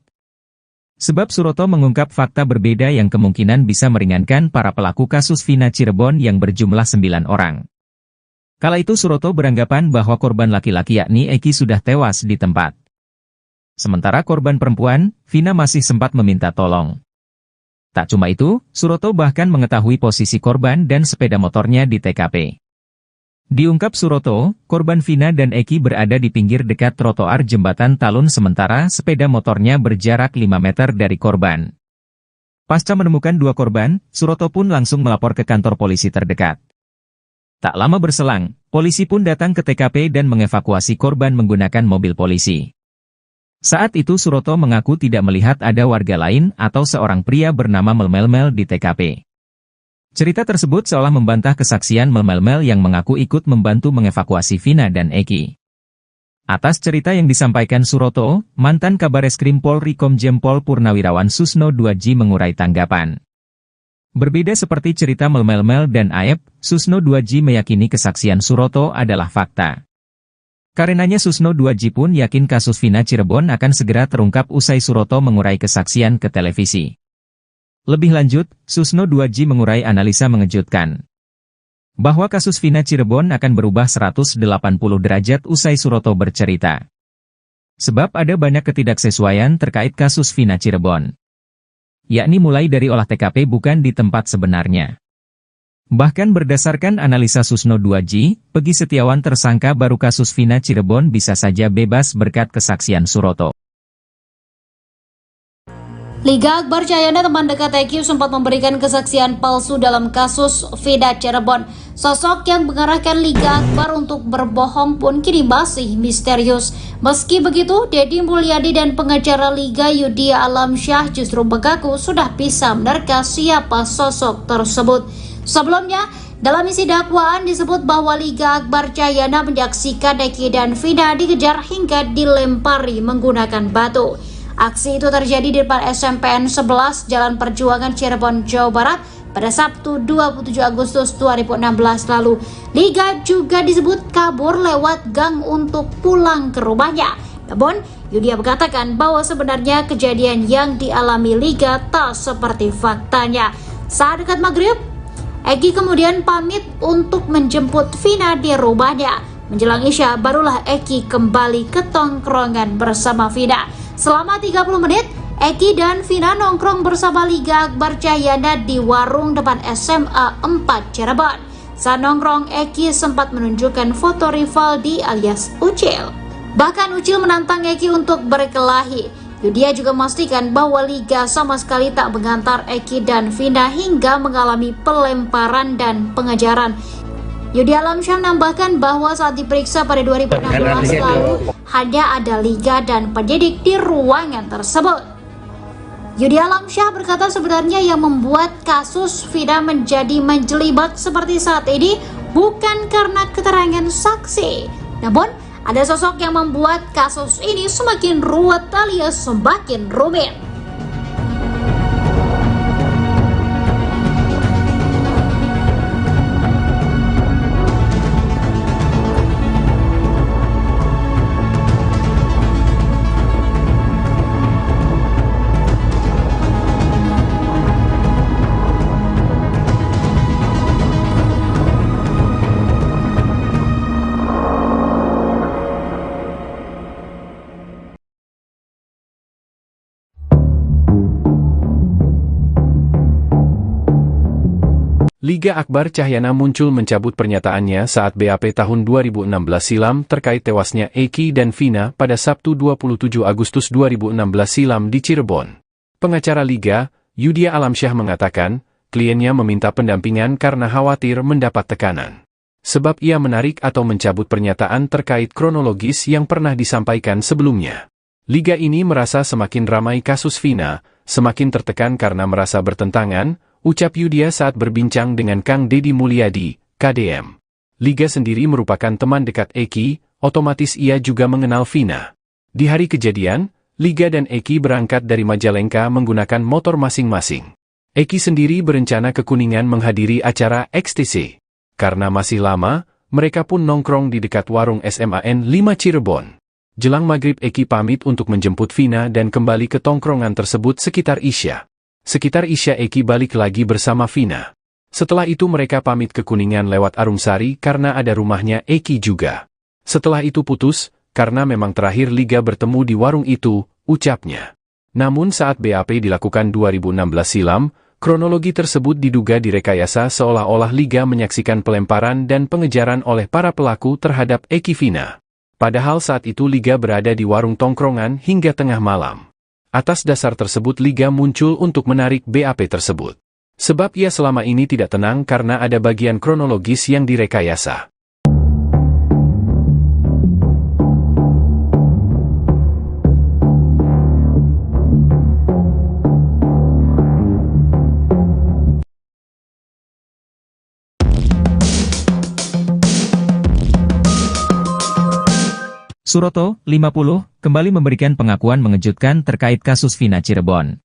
Sebab Suroto mengungkap fakta berbeda yang kemungkinan bisa meringankan para pelaku kasus Vina Cirebon yang berjumlah 9 orang. Kala itu Suroto beranggapan bahwa korban laki-laki yakni Eki sudah tewas di tempat. Sementara korban perempuan, Vina masih sempat meminta tolong. Tak cuma itu, Suroto bahkan mengetahui posisi korban dan sepeda motornya di TKP. Diungkap Suroto, korban Vina dan Eki berada di pinggir dekat trotoar jembatan Talun sementara sepeda motornya berjarak 5 meter dari korban. Pasca menemukan 2 korban, Suroto pun langsung melapor ke kantor polisi terdekat. Tak lama berselang, polisi pun datang ke TKP dan mengevakuasi korban menggunakan mobil polisi. Saat itu Suroto mengaku tidak melihat ada warga lain atau seorang pria bernama Mel-Mel di TKP. Cerita tersebut seolah membantah kesaksian Mel-Mel yang mengaku ikut membantu mengevakuasi Vina dan Eki. Atas cerita yang disampaikan Suroto, mantan Kabareskrim Polri Komjen Pol Purnawirawan Susno 2J mengurai tanggapan. Berbeda seperti cerita Mel-Mel dan Aep, Susno 2J meyakini kesaksian Suroto adalah fakta. Karenanya Susno 2J pun yakin kasus Vina Cirebon akan segera terungkap usai Suroto mengurai kesaksian ke televisi. Lebih lanjut, Susno 2J mengurai analisa mengejutkan. Bahwa kasus Vina Cirebon akan berubah 180 derajat usai Suroto bercerita. Sebab ada banyak ketidaksesuaian terkait kasus Vina Cirebon. Yakni mulai dari olah TKP bukan di tempat sebenarnya. Bahkan berdasarkan analisa Susno 2J, Pegi Setiawan tersangka baru kasus Vina Cirebon bisa saja bebas berkat kesaksian Suroto. Liga Akbar Cahyana, teman dekat Eki, sempat memberikan kesaksian palsu dalam kasus Vida Cirebon. Sosok yang mengarahkan Liga Akbar untuk berbohong pun kini masih misterius. Meski begitu, Deddy Mulyadi dan pengacara Liga Yudhya Alamsyah justru mengaku sudah bisa menerka siapa sosok tersebut. Sebelumnya, dalam isi dakwaan disebut bahwa Liga Akbar Cahyana menyaksikan Eki dan Vina dikejar hingga dilempari menggunakan batu. Aksi itu terjadi di depan SMPN 11 Jalan Perjuangan Cirebon, Jawa Barat pada Sabtu 27 Agustus 2016 lalu. Liga juga disebut kabur lewat gang untuk pulang ke rumahnya. Namun, Yudhya mengatakan bahwa sebenarnya kejadian yang dialami Liga tak seperti faktanya. Saat dekat maghrib, Eki kemudian pamit untuk menjemput Vina di rumahnya. Menjelang Isya, barulah Eki kembali ke tongkrongan bersama Vina. Selama 30 menit, Eki dan Vina nongkrong bersama Liga Akbar Cahyana di warung depan SMA 4 Cirebon. Saat nongkrong, Eki sempat menunjukkan foto Rivaldi alias Ucil. Bahkan Ucil menantang Eki untuk berkelahi. Yudhya juga memastikan bahwa Liga sama sekali tak mengantar Eki dan Vina hingga mengalami pelemparan dan pengejaran. Yudhya Alamsyah menambahkan bahwa saat diperiksa pada 2016 lalu, hanya ada Liga dan penyidik di ruangan tersebut. Yudhya Alamsyah berkata sebenarnya yang membuat kasus Vina menjadi menjelibat seperti saat ini bukan karena keterangan saksi, namun ada sosok yang membuat kasus ini semakin ruwet alias semakin rumit. Liga Akbar Cahyana muncul mencabut pernyataannya saat BAP tahun 2016 silam terkait tewasnya Eki dan Vina pada Sabtu 27 Agustus 2016 silam di Cirebon. Pengacara Liga, Yudhya Alamsyah mengatakan, kliennya meminta pendampingan karena khawatir mendapat tekanan. Sebab ia menarik atau mencabut pernyataan terkait kronologis yang pernah disampaikan sebelumnya. Liga ini merasa semakin ramai kasus Vina, semakin tertekan karena merasa bertentangan, ucap Yudhya saat berbincang dengan Kang Deddy Mulyadi, KDM. Liga sendiri merupakan teman dekat Eki, otomatis ia juga mengenal Vina. Di hari kejadian, Liga dan Eki berangkat dari Majalengka menggunakan motor masing-masing. Eki sendiri berencana ke Kuningan menghadiri acara XTC. Karena masih lama, mereka pun nongkrong di dekat warung SMAN 5 Cirebon. Jelang maghrib Eki pamit untuk menjemput Vina dan kembali ke tongkrongan tersebut sekitar Isya. Sekitar Isya Eki balik lagi bersama Vina. Setelah itu mereka pamit ke Kuningan lewat Arumsari karena ada rumahnya Eki juga. Setelah itu putus, karena memang terakhir Liga bertemu di warung itu, ucapnya. Namun saat BAP dilakukan 2016 silam, kronologi tersebut diduga direkayasa seolah-olah Liga menyaksikan pelemparan dan pengejaran oleh para pelaku terhadap Eki Vina. Padahal saat itu Liga berada di warung tongkrongan hingga tengah malam. Atas dasar tersebut Liga muncul untuk menarik BAP tersebut. Sebab ia selama ini tidak tenang karena ada bagian kronologis yang direkayasa. Suroto, 50, kembali memberikan pengakuan mengejutkan terkait kasus Vina Cirebon.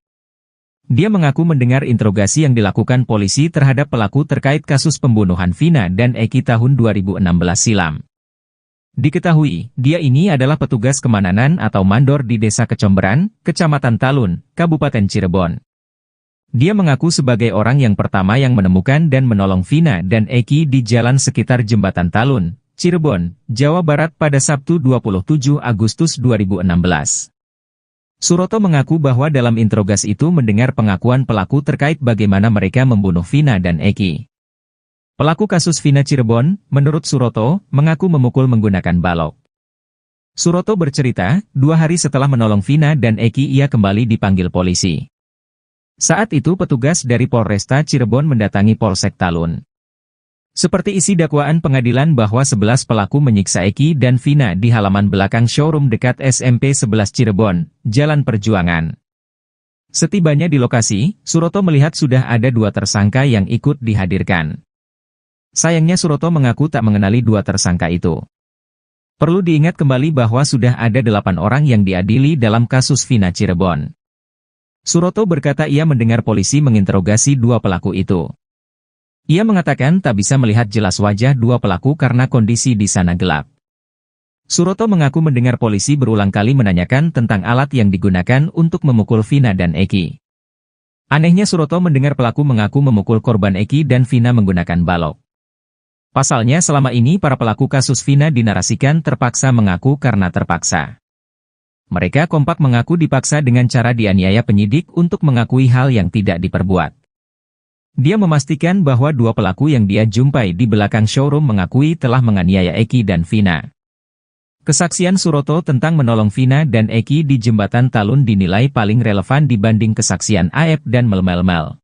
Dia mengaku mendengar interogasi yang dilakukan polisi terhadap pelaku terkait kasus pembunuhan Vina dan Eki tahun 2016 silam. Diketahui, dia ini adalah petugas kemananan atau mandor di Desa Kecomberan, Kecamatan Talun, Kabupaten Cirebon. Dia mengaku sebagai orang yang pertama yang menemukan dan menolong Vina dan Eki di jalan sekitar Jembatan Talun, Cirebon, Jawa Barat pada Sabtu 27 Agustus 2016. Suroto mengaku bahwa dalam interogasi itu mendengar pengakuan pelaku terkait bagaimana mereka membunuh Vina dan Eki. Pelaku kasus Vina Cirebon, menurut Suroto, mengaku memukul menggunakan balok. Suroto bercerita, 2 hari setelah menolong Vina dan Eki ia kembali dipanggil polisi. Saat itu petugas dari Polresta Cirebon mendatangi Polsek Talun. Seperti isi dakwaan pengadilan bahwa 11 pelaku menyiksa Eki dan Vina di halaman belakang showroom dekat SMP 11 Cirebon, Jalan Perjuangan. Setibanya di lokasi, Suroto melihat sudah ada 2 tersangka yang ikut dihadirkan. Sayangnya Suroto mengaku tak mengenali 2 tersangka itu. Perlu diingat kembali bahwa sudah ada 8 orang yang diadili dalam kasus Vina Cirebon. Suroto berkata ia mendengar polisi menginterogasi 2 pelaku itu. Ia mengatakan tak bisa melihat jelas wajah 2 pelaku karena kondisi di sana gelap. Suroto mengaku mendengar polisi berulang kali menanyakan tentang alat yang digunakan untuk memukul Vina dan Eki. Anehnya Suroto mendengar pelaku mengaku memukul korban Eki dan Vina menggunakan balok. Pasalnya selama ini para pelaku kasus Vina dinarasikan terpaksa mengaku karena terpaksa. Mereka kompak mengaku dipaksa dengan cara dianiaya penyidik untuk mengakui hal yang tidak diperbuat. Dia memastikan bahwa 2 pelaku yang dia jumpai di belakang showroom mengakui telah menganiaya Eki dan Vina. Kesaksian Suroto tentang menolong Vina dan Eki di jembatan Talun dinilai paling relevan dibanding kesaksian Aep dan Mel-Mel.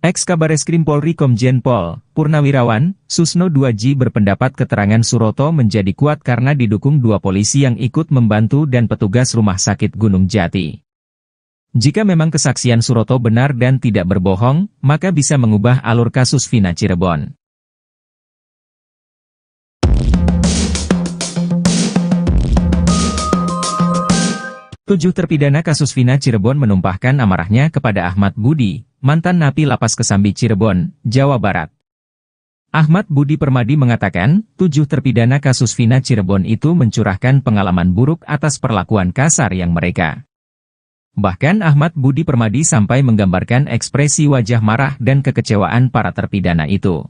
Ex-Kabareskrim Polri Komjen Pol Purnawirawan Susno 2J berpendapat keterangan Suroto menjadi kuat karena didukung 2 polisi yang ikut membantu dan petugas Rumah Sakit Gunung Jati. Jika memang kesaksian Suroto benar dan tidak berbohong, maka bisa mengubah alur kasus Vina Cirebon. Tujuh terpidana kasus Vina Cirebon menumpahkan amarahnya kepada Ahmad Budi, mantan napi Lapas Kesambi Cirebon, Jawa Barat. Ahmad Budi Permadi mengatakan, 7 terpidana kasus Vina Cirebon itu mencurahkan pengalaman buruk atas perlakuan kasar yang mereka. Bahkan Ahmad Budi Permadi sampai menggambarkan ekspresi wajah marah dan kekecewaan para terpidana itu.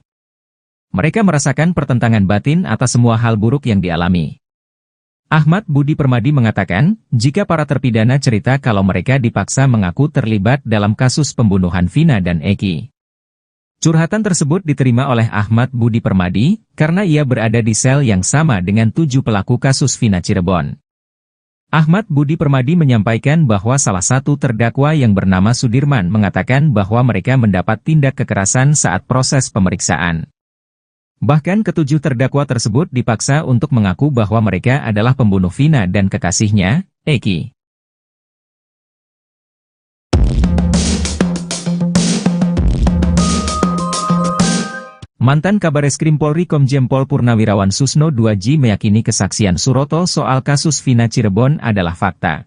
Mereka merasakan pertentangan batin atas semua hal buruk yang dialami. Ahmad Budi Permadi mengatakan, jika para terpidana cerita kalau mereka dipaksa mengaku terlibat dalam kasus pembunuhan Vina dan Eki. Curhatan tersebut diterima oleh Ahmad Budi Permadi, karena ia berada di sel yang sama dengan 7 pelaku kasus Vina Cirebon. Ahmad Budi Permadi menyampaikan bahwa salah satu terdakwa yang bernama Sudirman mengatakan bahwa mereka mendapat tindak kekerasan saat proses pemeriksaan. Bahkan ke-7 terdakwa tersebut dipaksa untuk mengaku bahwa mereka adalah pembunuh Vina dan kekasihnya, Eki. Mantan Kabareskrim Polri Komjen Pol Purnawirawan Susno 2J meyakini kesaksian Suroto soal kasus Vina Cirebon adalah fakta.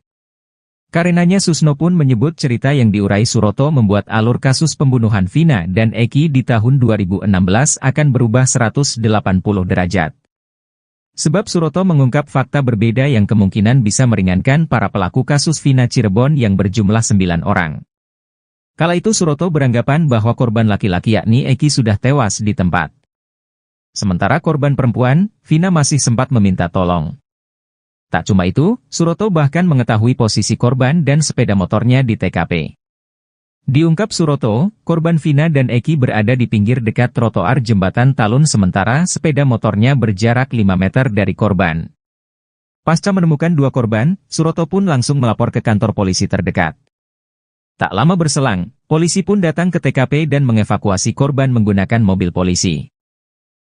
Karenanya Susno pun menyebut cerita yang diurai Suroto membuat alur kasus pembunuhan Vina dan Eki di tahun 2016 akan berubah 180 derajat. Sebab Suroto mengungkap fakta berbeda yang kemungkinan bisa meringankan para pelaku kasus Vina Cirebon yang berjumlah 9 orang. Kala itu Suroto beranggapan bahwa korban laki-laki yakni Eki sudah tewas di tempat. Sementara korban perempuan, Vina masih sempat meminta tolong. Tak cuma itu, Suroto bahkan mengetahui posisi korban dan sepeda motornya di TKP. Diungkap Suroto, korban Vina dan Eki berada di pinggir dekat trotoar jembatan Talun sementara sepeda motornya berjarak 5 meter dari korban. Pasca menemukan 2 korban, Suroto pun langsung melapor ke kantor polisi terdekat. Tak lama berselang, polisi pun datang ke TKP dan mengevakuasi korban menggunakan mobil polisi.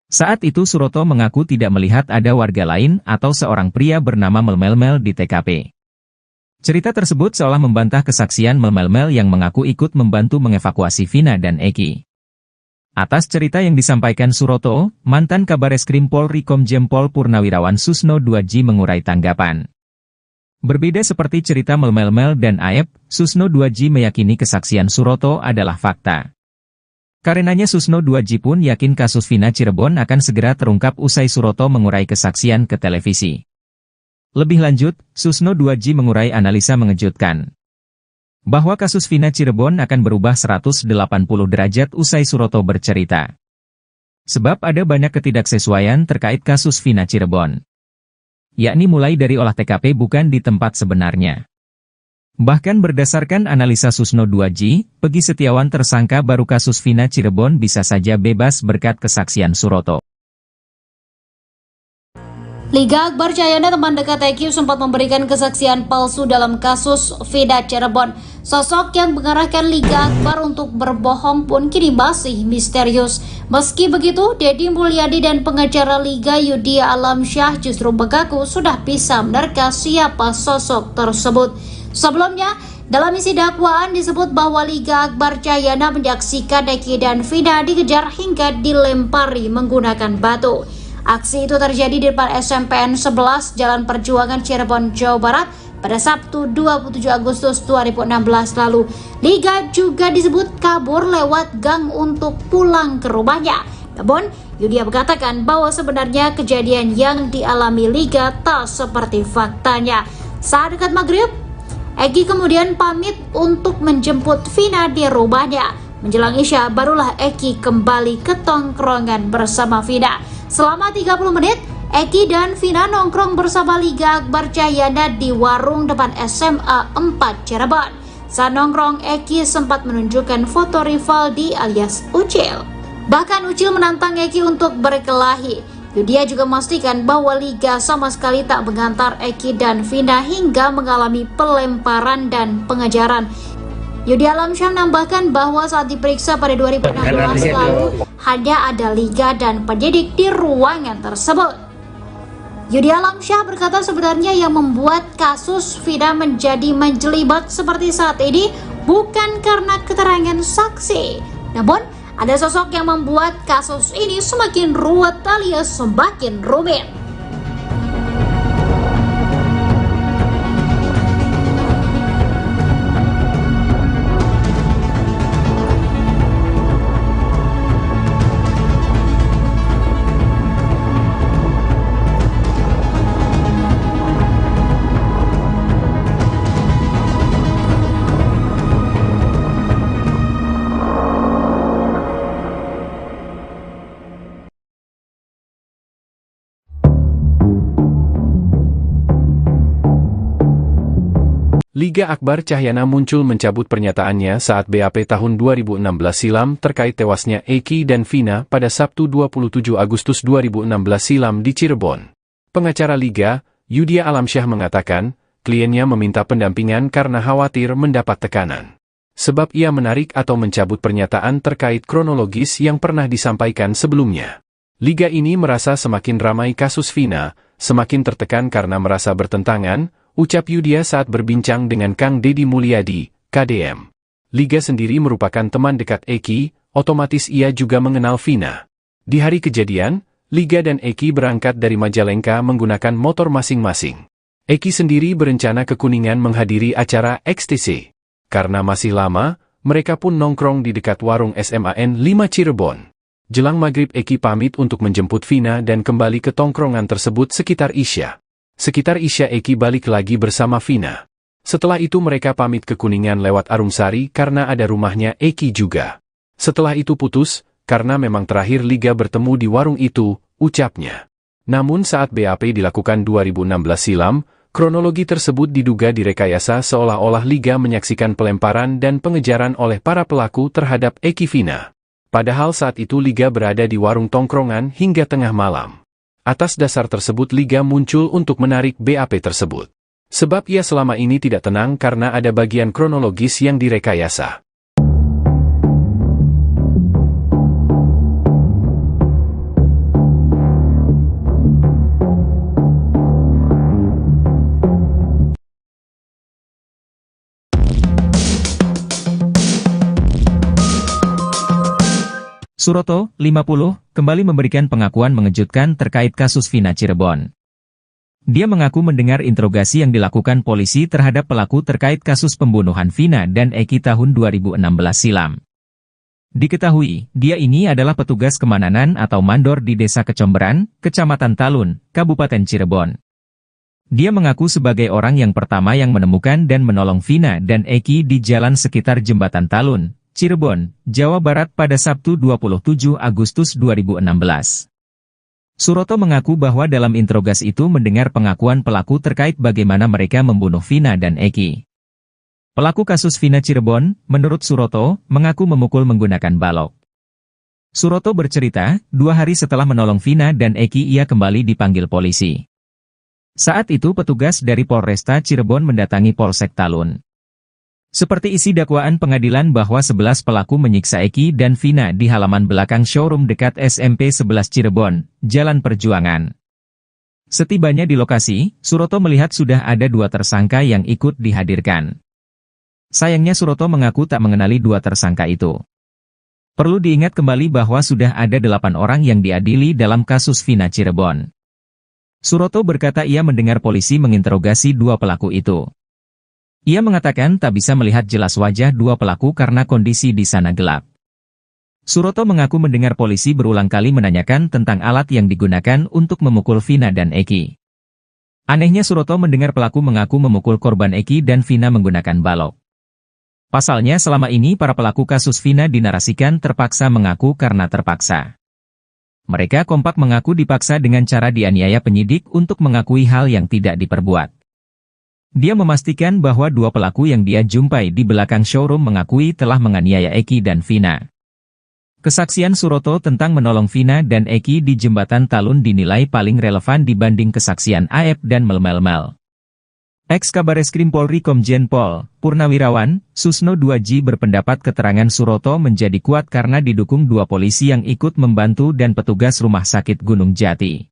Saat itu Suroto mengaku tidak melihat ada warga lain atau seorang pria bernama Mel-Mel di TKP. Cerita tersebut seolah membantah kesaksian Mel-Mel yang mengaku ikut membantu mengevakuasi Vina dan Eki. Atas cerita yang disampaikan Suroto, mantan Kabareskrim Polri Komjen Pol Purnawirawan Susno 2J mengurai tanggapan. Berbeda seperti cerita Mel-Mel dan Aep, Susno 2J meyakini kesaksian Suroto adalah fakta. Karenanya Susno 2J pun yakin kasus Vina Cirebon akan segera terungkap usai Suroto mengurai kesaksian ke televisi. Lebih lanjut, Susno 2J mengurai analisa mengejutkan. Bahwa kasus Vina Cirebon akan berubah 180 derajat usai Suroto bercerita. Sebab ada banyak ketidaksesuaian terkait kasus Vina Cirebon. Yakni mulai dari olah TKP bukan di tempat sebenarnya. Bahkan berdasarkan analisa Susno 2J, Pegi Setiawan tersangka baru kasus Vina Cirebon bisa saja bebas berkat kesaksian Suroto. Liga Akbar Cahyana, teman dekat Eki, sempat memberikan kesaksian palsu dalam kasus Vina Cirebon. Sosok yang mengarahkan Liga Akbar untuk berbohong pun kini masih misterius. Meski begitu, Deddy Mulyadi dan pengacara Liga Yudhya Alamsyah justru mengaku sudah bisa menerka siapa sosok tersebut. Sebelumnya, dalam isi dakwaan disebut bahwa Liga Akbar Cahyana menyaksikan Eki dan Vina dikejar hingga dilempari menggunakan batu. Aksi itu terjadi di depan SMPN 11 Jalan Perjuangan Cirebon, Jawa Barat pada Sabtu 27 Agustus 2016 lalu. Liga juga disebut kabur lewat gang untuk pulang ke rumahnya. Namun, Yudhya mengatakan bahwa sebenarnya kejadian yang dialami Liga tak seperti faktanya. Saat dekat maghrib, Eki kemudian pamit untuk menjemput Vina di rumahnya. Menjelang Isya, barulah Eki kembali ke tongkrongan bersama Vina. Selama 30 menit, Eki dan Vina nongkrong bersama Liga Akbar Cahyana di warung depan SMA 4 Cirebon. Saat nongkrong, Eki sempat menunjukkan foto Rivaldi alias Ucil. Bahkan Ucil menantang Eki untuk berkelahi. Yudhya juga memastikan bahwa Liga sama sekali tak mengantar Eki dan Vina hingga mengalami pelemparan dan pengejaran. Yudhya Alamsyah menambahkan bahwa saat diperiksa pada 2016 lalu, hanya ada Liga dan penyidik di ruangan tersebut. Yudhya Alamsyah berkata sebenarnya yang membuat kasus Vina menjadi menjelibat seperti saat ini bukan karena keterangan saksi. Namun, ada sosok yang membuat kasus ini semakin ruwet alias semakin rumit. Liga Akbar Cahyana muncul mencabut pernyataannya saat BAP tahun 2016 silam terkait tewasnya Eki dan Vina pada Sabtu 27 Agustus 2016 silam di Cirebon. Pengacara Liga, Yudhya Alamsyah mengatakan, kliennya meminta pendampingan karena khawatir mendapat tekanan. Sebab ia menarik atau mencabut pernyataan terkait kronologis yang pernah disampaikan sebelumnya. Liga ini merasa semakin ramai kasus Vina, semakin tertekan karena merasa bertentangan, ucap Yudhya saat berbincang dengan Kang Deddy Mulyadi, KDM. Liga sendiri merupakan teman dekat Eki, otomatis ia juga mengenal Vina. Di hari kejadian, Liga dan Eki berangkat dari Majalengka menggunakan motor masing-masing. Eki sendiri berencana ke Kuningan menghadiri acara XTC. Karena masih lama, mereka pun nongkrong di dekat warung SMAN 5 Cirebon. Jelang maghrib Eki pamit untuk menjemput Vina dan kembali ke tongkrongan tersebut sekitar Isya. Sekitar Isya Eki balik lagi bersama Vina. Setelah itu mereka pamit ke Kuningan lewat Arumsari karena ada rumahnya Eki juga. Setelah itu putus, karena memang terakhir Liga bertemu di warung itu, ucapnya. Namun saat BAP dilakukan 2016 silam, kronologi tersebut diduga direkayasa seolah-olah Liga menyaksikan pelemparan dan pengejaran oleh para pelaku terhadap Eki Vina. Padahal saat itu Liga berada di warung tongkrongan hingga tengah malam. Atas dasar tersebut Liga muncul untuk menarik BAP tersebut. Sebab ia selama ini tidak tenang karena ada bagian kronologis yang direkayasa. Suroto, 50, kembali memberikan pengakuan mengejutkan terkait kasus Vina Cirebon. Dia mengaku mendengar interogasi yang dilakukan polisi terhadap pelaku terkait kasus pembunuhan Vina dan Eki tahun 2016 silam. Diketahui, dia ini adalah petugas kemananan atau mandor di Desa Kecomberan, Kecamatan Talun, Kabupaten Cirebon. Dia mengaku sebagai orang yang pertama yang menemukan dan menolong Vina dan Eki di jalan sekitar Jembatan Talun, Cirebon, Jawa Barat pada Sabtu 27 Agustus 2016. Suroto mengaku bahwa dalam interogasi itu mendengar pengakuan pelaku terkait bagaimana mereka membunuh Vina dan Eki. Pelaku kasus Vina Cirebon, menurut Suroto, mengaku memukul menggunakan balok. Suroto bercerita, 2 hari setelah menolong Vina dan Eki ia kembali dipanggil polisi. Saat itu petugas dari Polresta Cirebon mendatangi Polsek Talun. Seperti isi dakwaan pengadilan bahwa 11 pelaku menyiksa Eki dan Vina di halaman belakang showroom dekat SMP 11 Cirebon, Jalan Perjuangan. Setibanya di lokasi, Suroto melihat sudah ada 2 tersangka yang ikut dihadirkan. Sayangnya Suroto mengaku tak mengenali 2 tersangka itu. Perlu diingat kembali bahwa sudah ada 8 orang yang diadili dalam kasus Vina Cirebon. Suroto berkata ia mendengar polisi menginterogasi 2 pelaku itu. Ia mengatakan tak bisa melihat jelas wajah 2 pelaku karena kondisi di sana gelap. Suroto mengaku mendengar polisi berulang kali menanyakan tentang alat yang digunakan untuk memukul Vina dan Eki. Anehnya Suroto mendengar pelaku mengaku memukul korban Eki dan Vina menggunakan balok. Pasalnya selama ini para pelaku kasus Vina dinarasikan terpaksa mengaku karena terpaksa. Mereka kompak mengaku dipaksa dengan cara dianiaya penyidik untuk mengakui hal yang tidak diperbuat. Dia memastikan bahwa 2 pelaku yang dia jumpai di belakang showroom mengakui telah menganiaya Eki dan Vina. Kesaksian Suroto tentang menolong Vina dan Eki di jembatan Talun dinilai paling relevan dibanding kesaksian Aep dan Mel-Mel. Ex-Kabareskrim Polri Komjen Pol Purnawirawan Susno 2J berpendapat keterangan Suroto menjadi kuat karena didukung 2 polisi yang ikut membantu dan petugas Rumah Sakit Gunung Jati.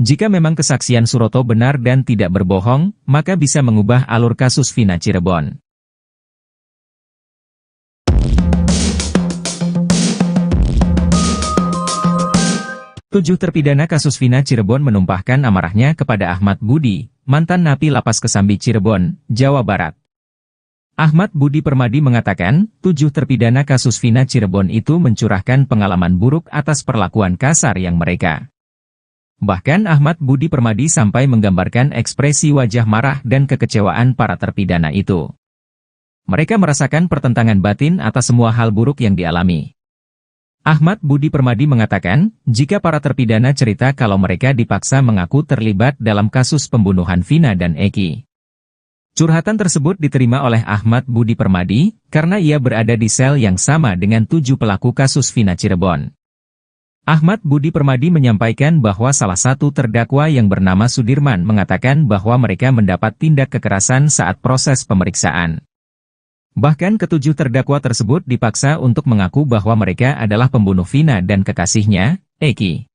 Jika memang kesaksian Suroto benar dan tidak berbohong, maka bisa mengubah alur kasus Vina Cirebon. Tujuh terpidana kasus Vina Cirebon menumpahkan amarahnya kepada Ahmad Budi, mantan napi Lapas Kesambi Cirebon, Jawa Barat. Ahmad Budi Permadi mengatakan, 7 terpidana kasus Vina Cirebon itu mencurahkan pengalaman buruk atas perlakuan kasar yang mereka. Bahkan Ahmad Budi Permadi sampai menggambarkan ekspresi wajah marah dan kekecewaan para terpidana itu. Mereka merasakan pertentangan batin atas semua hal buruk yang dialami. Ahmad Budi Permadi mengatakan, jika para terpidana cerita kalau mereka dipaksa mengaku terlibat dalam kasus pembunuhan Vina dan Eki. Curhatan tersebut diterima oleh Ahmad Budi Permadi, karena ia berada di sel yang sama dengan 7 pelaku kasus Vina Cirebon. Ahmad Budi Permadi menyampaikan bahwa salah satu terdakwa yang bernama Sudirman mengatakan bahwa mereka mendapat tindak kekerasan saat proses pemeriksaan. Bahkan ketujuh terdakwa tersebut dipaksa untuk mengaku bahwa mereka adalah pembunuh Vina dan kekasihnya, Eki.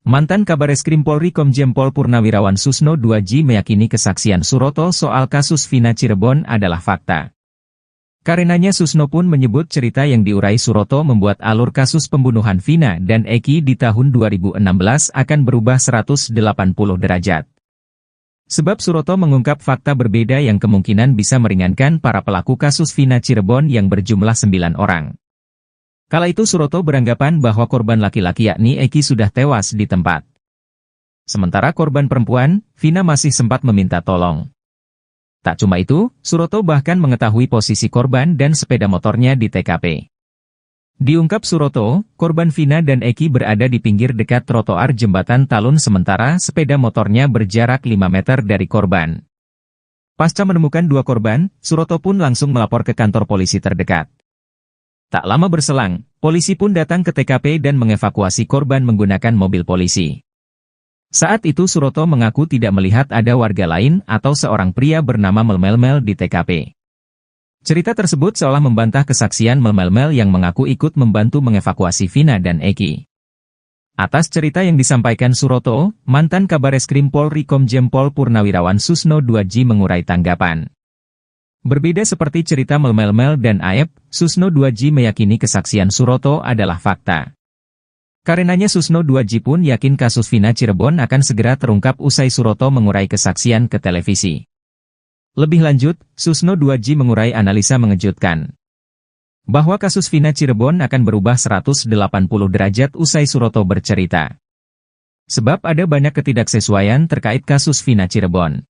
Mantan Kabareskrim Polri Komjen Pol Purnawirawan Susno 2J meyakini kesaksian Suroto soal kasus Vina Cirebon adalah fakta. Karenanya Susno pun menyebut cerita yang diurai Suroto membuat alur kasus pembunuhan Vina dan Eki di tahun 2016 akan berubah 180 derajat. Sebab Suroto mengungkap fakta berbeda yang kemungkinan bisa meringankan para pelaku kasus Vina Cirebon yang berjumlah 9 orang. Kala itu Suroto beranggapan bahwa korban laki-laki yakni Eki sudah tewas di tempat. Sementara korban perempuan, Vina masih sempat meminta tolong. Tak cuma itu, Suroto bahkan mengetahui posisi korban dan sepeda motornya di TKP. Diungkap Suroto, korban Vina dan Eki berada di pinggir dekat trotoar jembatan Talun sementara sepeda motornya berjarak 5 meter dari korban. Pasca menemukan 2 korban, Suroto pun langsung melapor ke kantor polisi terdekat. Tak lama berselang, polisi pun datang ke TKP dan mengevakuasi korban menggunakan mobil polisi. Saat itu Suroto mengaku tidak melihat ada warga lain atau seorang pria bernama Mel-Mel di TKP. Cerita tersebut seolah membantah kesaksian Mel-Mel yang mengaku ikut membantu mengevakuasi Vina dan Eki. Atas cerita yang disampaikan Suroto, mantan Kabareskrim Polri Komjen Pol Purnawirawan Susno 2J mengurai tanggapan. Berbeda seperti cerita Mel-Mel dan Aep, Susno 2J meyakini kesaksian Suroto adalah fakta. Karenanya Susno 2J pun yakin kasus Vina Cirebon akan segera terungkap usai Suroto mengurai kesaksian ke televisi. Lebih lanjut, Susno 2J mengurai analisa mengejutkan. Bahwa kasus Vina Cirebon akan berubah 180 derajat usai Suroto bercerita. Sebab ada banyak ketidaksesuaian terkait kasus Vina Cirebon.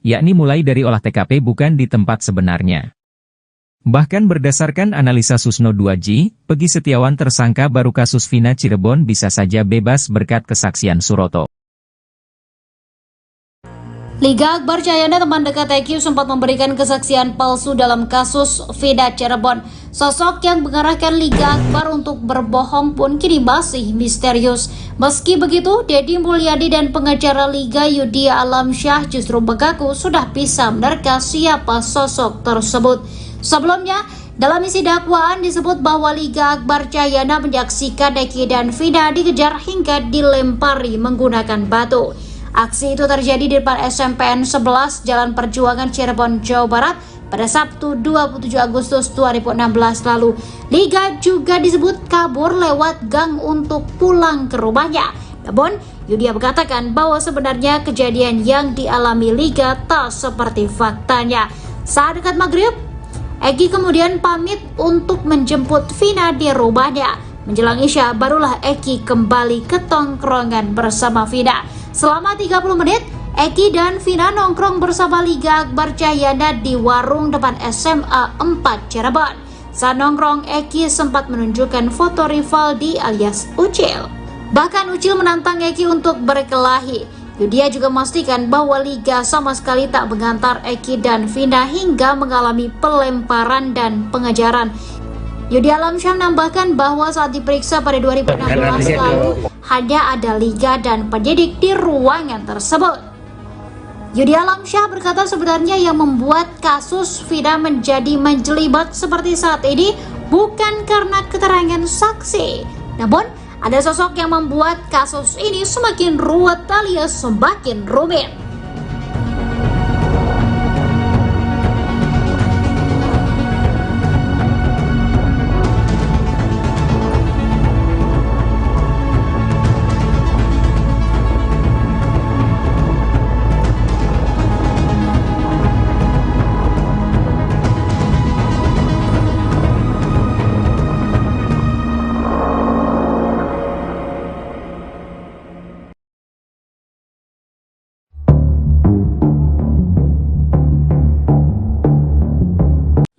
Yakni mulai dari olah TKP bukan di tempat sebenarnya. Bahkan berdasarkan analisa Susno 2J, Pegi Setiawan tersangka baru kasus Vina Cirebon bisa saja bebas berkat kesaksian Suroto. Liga Akbar Cahyana, teman dekat EQ, sempat memberikan kesaksian palsu dalam kasus Vida Cirebon. Sosok yang mengarahkan Liga Akbar untuk berbohong pun kini masih misterius. Meski begitu, Deddy Mulyadi dan pengacara Liga Yudhya Alamsyah justru mengaku sudah bisa menerka siapa sosok tersebut. Sebelumnya, dalam isi dakwaan disebut bahwa Liga Akbar Cahyana menyaksikan Eki dan Vida dikejar hingga dilempari menggunakan batu. Aksi itu terjadi di depan SMPN 11 Jalan Perjuangan Cirebon, Jawa Barat pada Sabtu 27 Agustus 2016 lalu. Liga juga disebut kabur lewat gang untuk pulang ke rumahnya. Namun, Yudhya mengatakan bahwa sebenarnya kejadian yang dialami Liga tak seperti faktanya. Saat dekat maghrib, Eki kemudian pamit untuk menjemput Vina di rumahnya. Menjelang Isya, barulah Eki kembali ke tongkrongan bersama Vina. Selama 30 menit, Eki dan Vina nongkrong bersama Liga Akbar Cahyana di warung depan SMA 4 Cirebon. Saat nongkrong, Eki sempat menunjukkan foto Rivaldi alias Ucil. Bahkan Ucil menantang Eki untuk berkelahi. Yudhya juga memastikan bahwa Liga sama sekali tak mengantar Eki dan Vina hingga mengalami pelemparan dan pengejaran. Yudhya Alamsyah menambahkan bahwa saat diperiksa pada 2016 lalu, hanya ada Liga dan penyidik di ruangan tersebut. Yudhya Alamsyah berkata sebenarnya yang membuat kasus Vida menjadi menjelibat seperti saat ini bukan karena keterangan saksi. Namun, ada sosok yang membuat kasus ini semakin ruwet alias semakin rumit.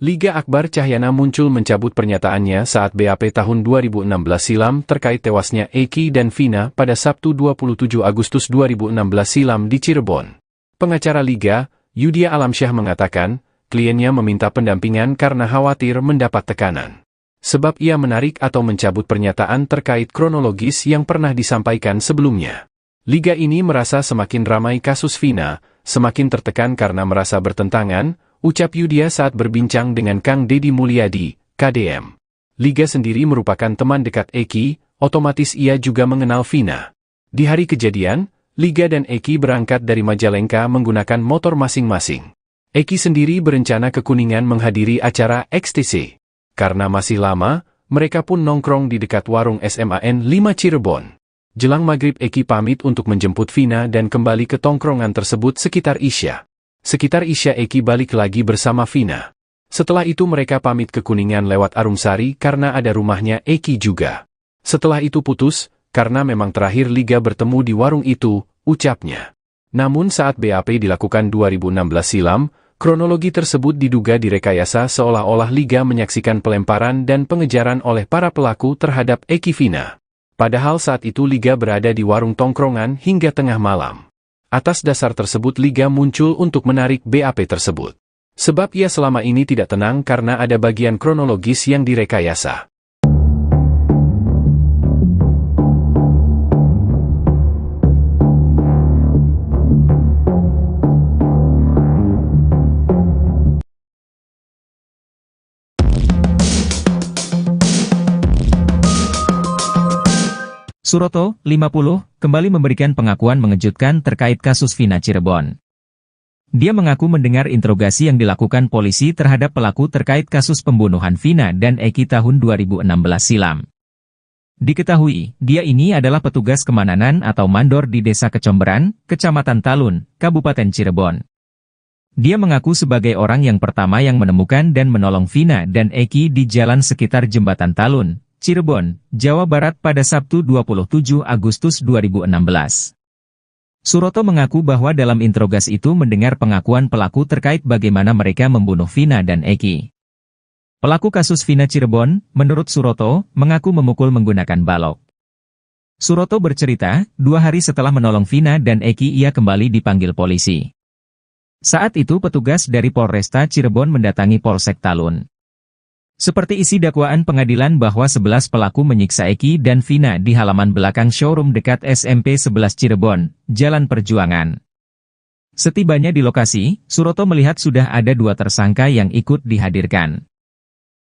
Liga Akbar Cahyana muncul mencabut pernyataannya saat BAP tahun 2016 silam terkait tewasnya Eki dan Vina pada Sabtu 27 Agustus 2016 silam di Cirebon. Pengacara Liga, Yudhya Alamsyah mengatakan, kliennya meminta pendampingan karena khawatir mendapat tekanan. Sebab ia menarik atau mencabut pernyataan terkait kronologis yang pernah disampaikan sebelumnya. Liga ini merasa semakin ramai kasus Vina, semakin tertekan karena merasa bertentangan, ucap Yudhya saat berbincang dengan Kang Deddy Mulyadi, KDM. Liga sendiri merupakan teman dekat Eki, otomatis ia juga mengenal Vina. Di hari kejadian, Liga dan Eki berangkat dari Majalengka menggunakan motor masing-masing. Eki sendiri berencana ke Kuningan menghadiri acara XTC. Karena masih lama, mereka pun nongkrong di dekat warung SMAN 5 Cirebon. Jelang maghrib Eki pamit untuk menjemput Vina dan kembali ke tongkrongan tersebut sekitar Isya. Sekitar Isya Eki balik lagi bersama Vina. Setelah itu mereka pamit ke Kuningan lewat Arumsari karena ada rumahnya Eki juga. Setelah itu putus, karena memang terakhir Liga bertemu di warung itu, ucapnya. Namun saat BAP dilakukan 2016 silam, kronologi tersebut diduga direkayasa seolah-olah Liga menyaksikan pelemparan dan pengejaran oleh para pelaku terhadap Eki Vina. Padahal saat itu Liga berada di warung tongkrongan hingga tengah malam. Atas dasar tersebut Liga muncul untuk menarik BAP tersebut. Sebab ia selama ini tidak tenang karena ada bagian kronologis yang direkayasa. Suroto, 50, kembali memberikan pengakuan mengejutkan terkait kasus Vina Cirebon. Dia mengaku mendengar interogasi yang dilakukan polisi terhadap pelaku terkait kasus pembunuhan Vina dan Eki tahun 2016 silam. Diketahui, dia ini adalah petugas kemananan atau mandor di Desa Kecomberan, Kecamatan Talun, Kabupaten Cirebon. Dia mengaku sebagai orang yang pertama yang menemukan dan menolong Vina dan Eki di jalan sekitar Jembatan Talun, Cirebon, Jawa Barat pada Sabtu 27 Agustus 2016. Suroto mengaku bahwa dalam interogasi itu mendengar pengakuan pelaku terkait bagaimana mereka membunuh Vina dan Eki. Pelaku kasus Vina Cirebon, menurut Suroto, mengaku memukul menggunakan balok. Suroto bercerita, 2 hari setelah menolong Vina dan Eki ia kembali dipanggil polisi. Saat itu petugas dari Polresta Cirebon mendatangi Polsek Talun. Seperti isi dakwaan pengadilan bahwa 11 pelaku menyiksa Eki dan Vina di halaman belakang showroom dekat SMP 11 Cirebon, Jalan Perjuangan. Setibanya di lokasi, Suroto melihat sudah ada 2 tersangka yang ikut dihadirkan.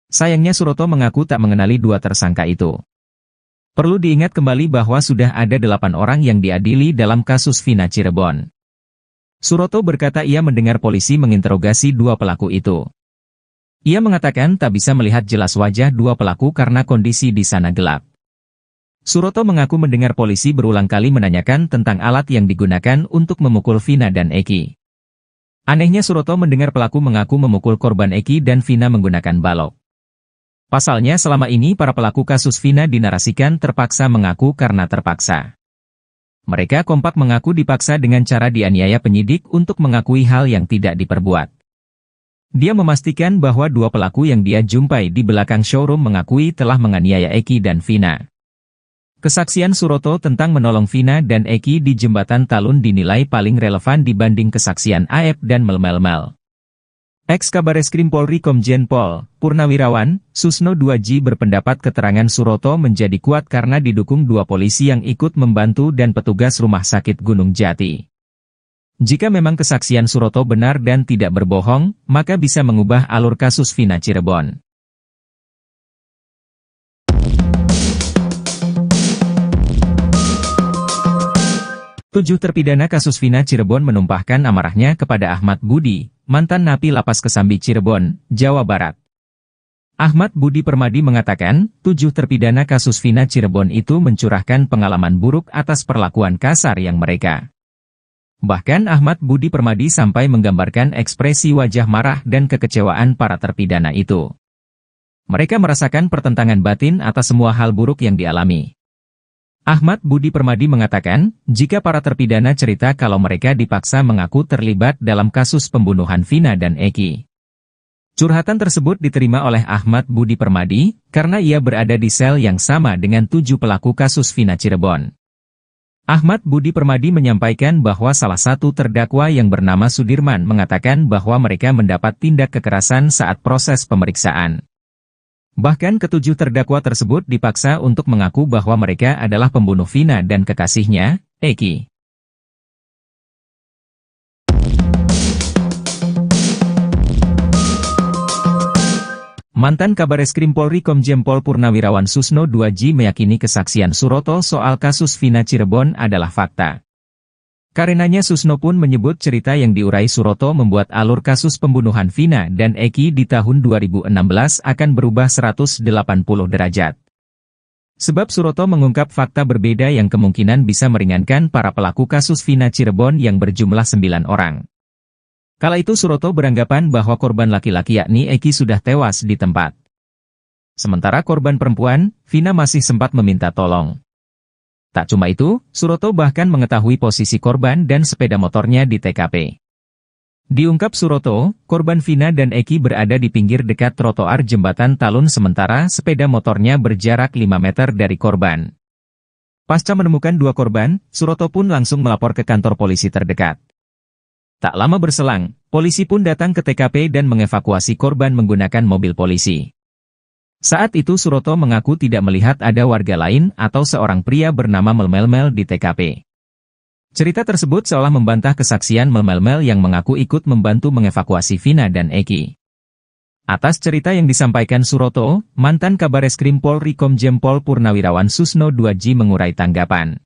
Sayangnya Suroto mengaku tak mengenali 2 tersangka itu. Perlu diingat kembali bahwa sudah ada 8 orang yang diadili dalam kasus Vina Cirebon. Suroto berkata ia mendengar polisi menginterogasi 2 pelaku itu. Ia mengatakan tak bisa melihat jelas wajah 2 pelaku karena kondisi di sana gelap. Suroto mengaku mendengar polisi berulang kali menanyakan tentang alat yang digunakan untuk memukul Vina dan Eki. Anehnya Suroto mendengar pelaku mengaku memukul korban Eki dan Vina menggunakan balok. Pasalnya selama ini para pelaku kasus Vina dinarasikan terpaksa mengaku karena terpaksa. Mereka kompak mengaku dipaksa dengan cara dianiaya penyidik untuk mengakui hal yang tidak diperbuat. Dia memastikan bahwa 2 pelaku yang dia jumpai di belakang showroom mengakui telah menganiaya Eki dan Vina. Kesaksian Suroto tentang menolong Vina dan Eki di jembatan Talun dinilai paling relevan dibanding kesaksian Aep dan Mel-Mel. Ex-Kabareskrim Polri Komjen Pol Purnawirawan Susno 2J berpendapat keterangan Suroto menjadi kuat karena didukung 2 polisi yang ikut membantu dan petugas Rumah Sakit Gunung Jati. Jika memang kesaksian Suroto benar dan tidak berbohong, maka bisa mengubah alur kasus Vina Cirebon. Tujuh terpidana kasus Vina Cirebon menumpahkan amarahnya kepada Ahmad Budi, mantan napi Lapas Kesambi Cirebon, Jawa Barat. Ahmad Budi Permadi mengatakan, 7 terpidana kasus Vina Cirebon itu mencurahkan pengalaman buruk atas perlakuan kasar yang mereka. Bahkan Ahmad Budi Permadi sampai menggambarkan ekspresi wajah marah dan kekecewaan para terpidana itu. Mereka merasakan pertentangan batin atas semua hal buruk yang dialami. Ahmad Budi Permadi mengatakan, jika para terpidana cerita kalau mereka dipaksa mengaku terlibat dalam kasus pembunuhan Vina dan Eki. Curhatan tersebut diterima oleh Ahmad Budi Permadi, karena ia berada di sel yang sama dengan 7 pelaku kasus Vina Cirebon. Ahmad Budi Permadi menyampaikan bahwa salah satu terdakwa yang bernama Sudirman mengatakan bahwa mereka mendapat tindak kekerasan saat proses pemeriksaan. Bahkan ketujuh terdakwa tersebut dipaksa untuk mengaku bahwa mereka adalah pembunuh Vina dan kekasihnya, Eki. Mantan Kabareskrim Polri Komjen Pol Purnawirawan Susno 2J meyakini kesaksian Suroto soal kasus Vina Cirebon adalah fakta. Karenanya Susno pun menyebut cerita yang diurai Suroto membuat alur kasus pembunuhan Vina dan Eki di tahun 2016 akan berubah 180 derajat. Sebab Suroto mengungkap fakta berbeda yang kemungkinan bisa meringankan para pelaku kasus Vina Cirebon yang berjumlah 9 orang. Kala itu Suroto beranggapan bahwa korban laki-laki yakni Eki sudah tewas di tempat. Sementara korban perempuan, Vina masih sempat meminta tolong. Tak cuma itu, Suroto bahkan mengetahui posisi korban dan sepeda motornya di TKP. Diungkap Suroto, korban Vina dan Eki berada di pinggir dekat trotoar jembatan Talun sementara sepeda motornya berjarak 5 meter dari korban. Pasca menemukan 2 korban, Suroto pun langsung melapor ke kantor polisi terdekat. Tak lama berselang, polisi pun datang ke TKP dan mengevakuasi korban menggunakan mobil polisi. Saat itu Suroto mengaku tidak melihat ada warga lain atau seorang pria bernama Mel-Mel di TKP. Cerita tersebut seolah membantah kesaksian Mel-Mel yang mengaku ikut membantu mengevakuasi Vina dan Eki. Atas cerita yang disampaikan Suroto, mantan Kabareskrim Polri Komjen Pol Purnawirawan Susno 2J mengurai tanggapan.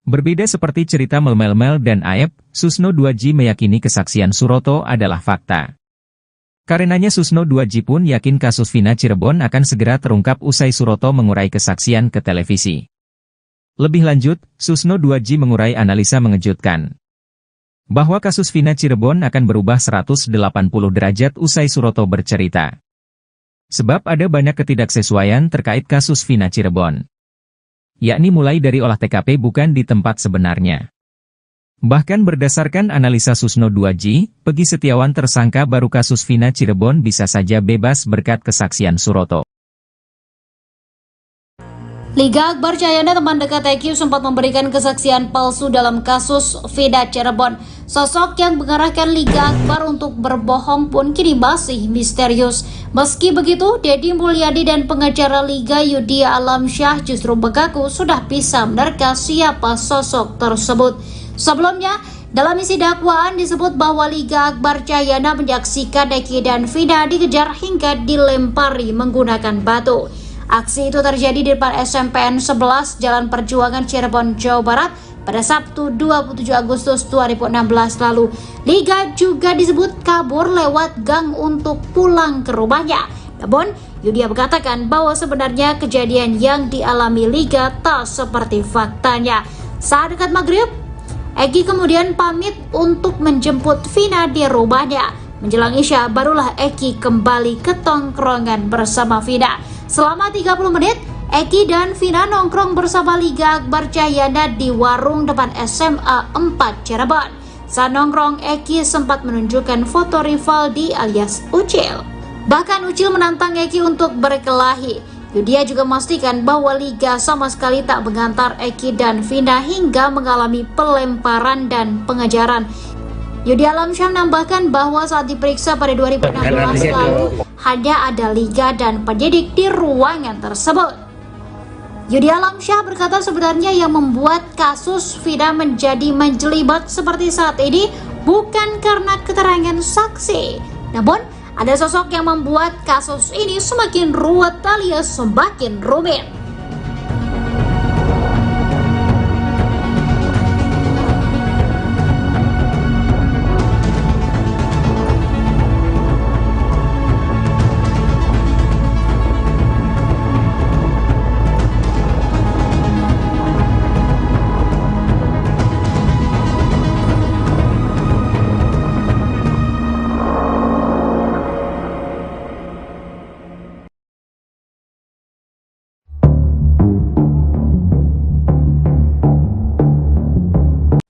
Berbeda seperti cerita Mel-Mel dan Aep, Susno 2J meyakini kesaksian Suroto adalah fakta. Karenanya Susno 2J pun yakin kasus Vina Cirebon akan segera terungkap usai Suroto mengurai kesaksian ke televisi. Lebih lanjut, Susno 2J mengurai analisa mengejutkan. Bahwa kasus Vina Cirebon akan berubah 180 derajat usai Suroto bercerita. Sebab ada banyak ketidaksesuaian terkait kasus Vina Cirebon. Yakni mulai dari olah TKP bukan di tempat sebenarnya. Bahkan berdasarkan analisa Susno 2J, Pegi Setiawan tersangka baru kasus Vina Cirebon bisa saja bebas berkat kesaksian Suroto. Liga Akbar Cahyana, teman dekat EQ, sempat memberikan kesaksian palsu dalam kasus Vina Cirebon. Sosok yang mengarahkan Liga Akbar untuk berbohong pun kini masih misterius. Meski begitu, Deddy Mulyadi dan pengacara Liga Yudhya Alamsyah justru mengaku sudah bisa menerka siapa sosok tersebut. Sebelumnya, dalam isi dakwaan disebut bahwa Liga Akbar Cahyana menyaksikan Eki dan Vina dikejar hingga dilempari menggunakan batu. Aksi itu terjadi di depan SMPN 11 Jalan Perjuangan Cirebon, Jawa Barat pada Sabtu 27 Agustus 2016 lalu. Liga juga disebut kabur lewat gang untuk pulang ke rumahnya. Namun, Yudhya mengatakan bahwa sebenarnya kejadian yang dialami Liga tak seperti faktanya. Saat dekat maghrib, Eki kemudian pamit untuk menjemput Vina di rumahnya. Menjelang Isya, barulah Eki kembali ke tongkrongan bersama Vina. Selama 30 menit, Eki dan Vina nongkrong bersama Liga Akbar Cahyana di warung depan SMA 4 Cirebon. Saat nongkrong, Eki sempat menunjukkan foto Rivaldi alias Ucil. Bahkan Ucil menantang Eki untuk berkelahi. Yudhya juga memastikan bahwa Liga sama sekali tak mengantar Eki dan Vina hingga mengalami pelemparan dan pengejaran. Yudhya Alamsyah menambahkan bahwa saat diperiksa pada 2016 lalu, hanya ada Liga dan penyidik di ruangan tersebut. Yudhya Alamsyah berkata sebenarnya yang membuat kasus Vina menjadi menjelibat seperti saat ini bukan karena keterangan saksi, namun ada sosok yang membuat kasus ini semakin ruwet alias semakin rumit.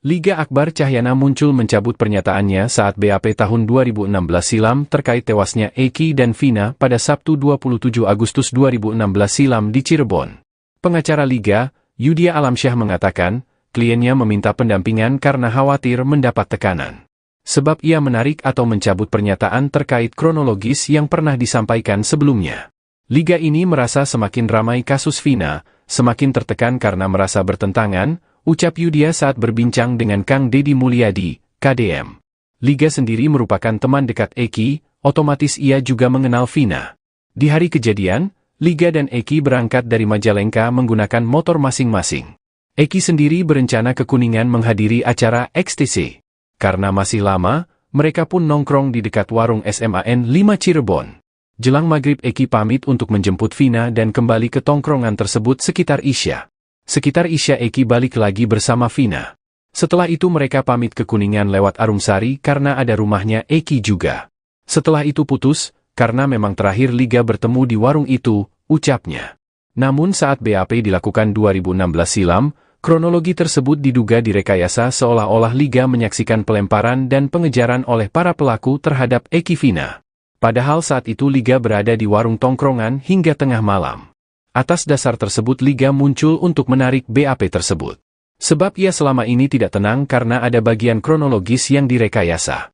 Liga Akbar Cahyana muncul mencabut pernyataannya saat BAP tahun 2016 silam terkait tewasnya Eki dan Vina pada Sabtu 27 Agustus 2016 silam di Cirebon. Pengacara Liga, Yudhya Alamsyah mengatakan, kliennya meminta pendampingan karena khawatir mendapat tekanan. Sebab ia menarik atau mencabut pernyataan terkait kronologis yang pernah disampaikan sebelumnya. Liga ini merasa semakin ramai kasus Vina, semakin tertekan karena merasa bertentangan, ucap Yudhya saat berbincang dengan Kang Deddy Mulyadi, KDM. Liga sendiri merupakan teman dekat Eki, otomatis ia juga mengenal Vina. Di hari kejadian, Liga dan Eki berangkat dari Majalengka menggunakan motor masing-masing. Eki sendiri berencana ke Kuningan menghadiri acara XTC. Karena masih lama, mereka pun nongkrong di dekat warung SMAN 5 Cirebon. Jelang maghrib Eki pamit untuk menjemput Vina dan kembali ke tongkrongan tersebut sekitar Isya. Sekitar Isya Eki balik lagi bersama Vina. Setelah itu mereka pamit ke Kuningan lewat Arumsari karena ada rumahnya Eki juga. Setelah itu putus, karena memang terakhir Liga bertemu di warung itu, ucapnya. Namun saat BAP dilakukan 2016 silam, kronologi tersebut diduga direkayasa seolah-olah Liga menyaksikan pelemparan dan pengejaran oleh para pelaku terhadap Eki Vina. Padahal saat itu Liga berada di warung tongkrongan hingga tengah malam. Atas dasar tersebut Liga muncul untuk menarik BAP tersebut. Sebab ia selama ini tidak tenang karena ada bagian kronologis yang direkayasa.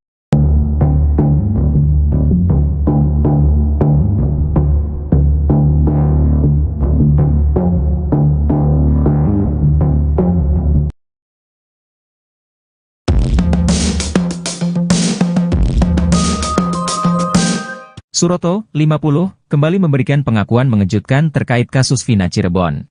Suroto, 50, kembali memberikan pengakuan mengejutkan terkait kasus Vina Cirebon.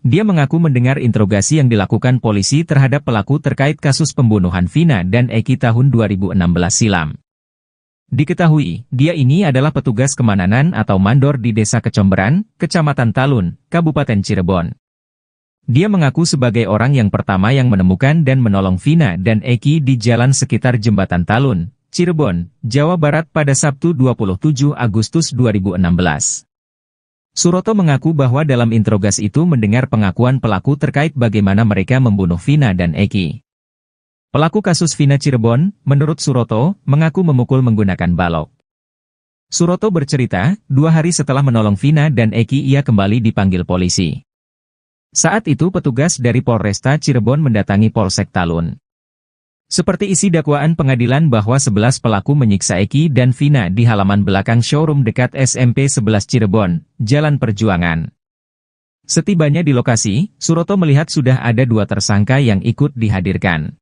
Dia mengaku mendengar interogasi yang dilakukan polisi terhadap pelaku terkait kasus pembunuhan Vina dan Eki tahun 2016 silam. Diketahui, dia ini adalah petugas kemananan atau mandor di Desa Kecomberan, Kecamatan Talun, Kabupaten Cirebon. Dia mengaku sebagai orang yang pertama yang menemukan dan menolong Vina dan Eki di jalan sekitar Jembatan Talun, Cirebon, Jawa Barat pada Sabtu 27 Agustus 2016. Suroto mengaku bahwa dalam interogasi itu mendengar pengakuan pelaku terkait bagaimana mereka membunuh Vina dan Eki. Pelaku kasus Vina Cirebon, menurut Suroto, mengaku memukul menggunakan balok. Suroto bercerita, 2 hari setelah menolong Vina dan Eki ia kembali dipanggil polisi. Saat itu petugas dari Polresta Cirebon mendatangi Polsek Talun. Seperti isi dakwaan pengadilan bahwa 11 pelaku menyiksa Eki dan Vina di halaman belakang showroom dekat SMP 11 Cirebon, Jalan Perjuangan. Setibanya di lokasi, Suroto melihat sudah ada 2 tersangka yang ikut dihadirkan.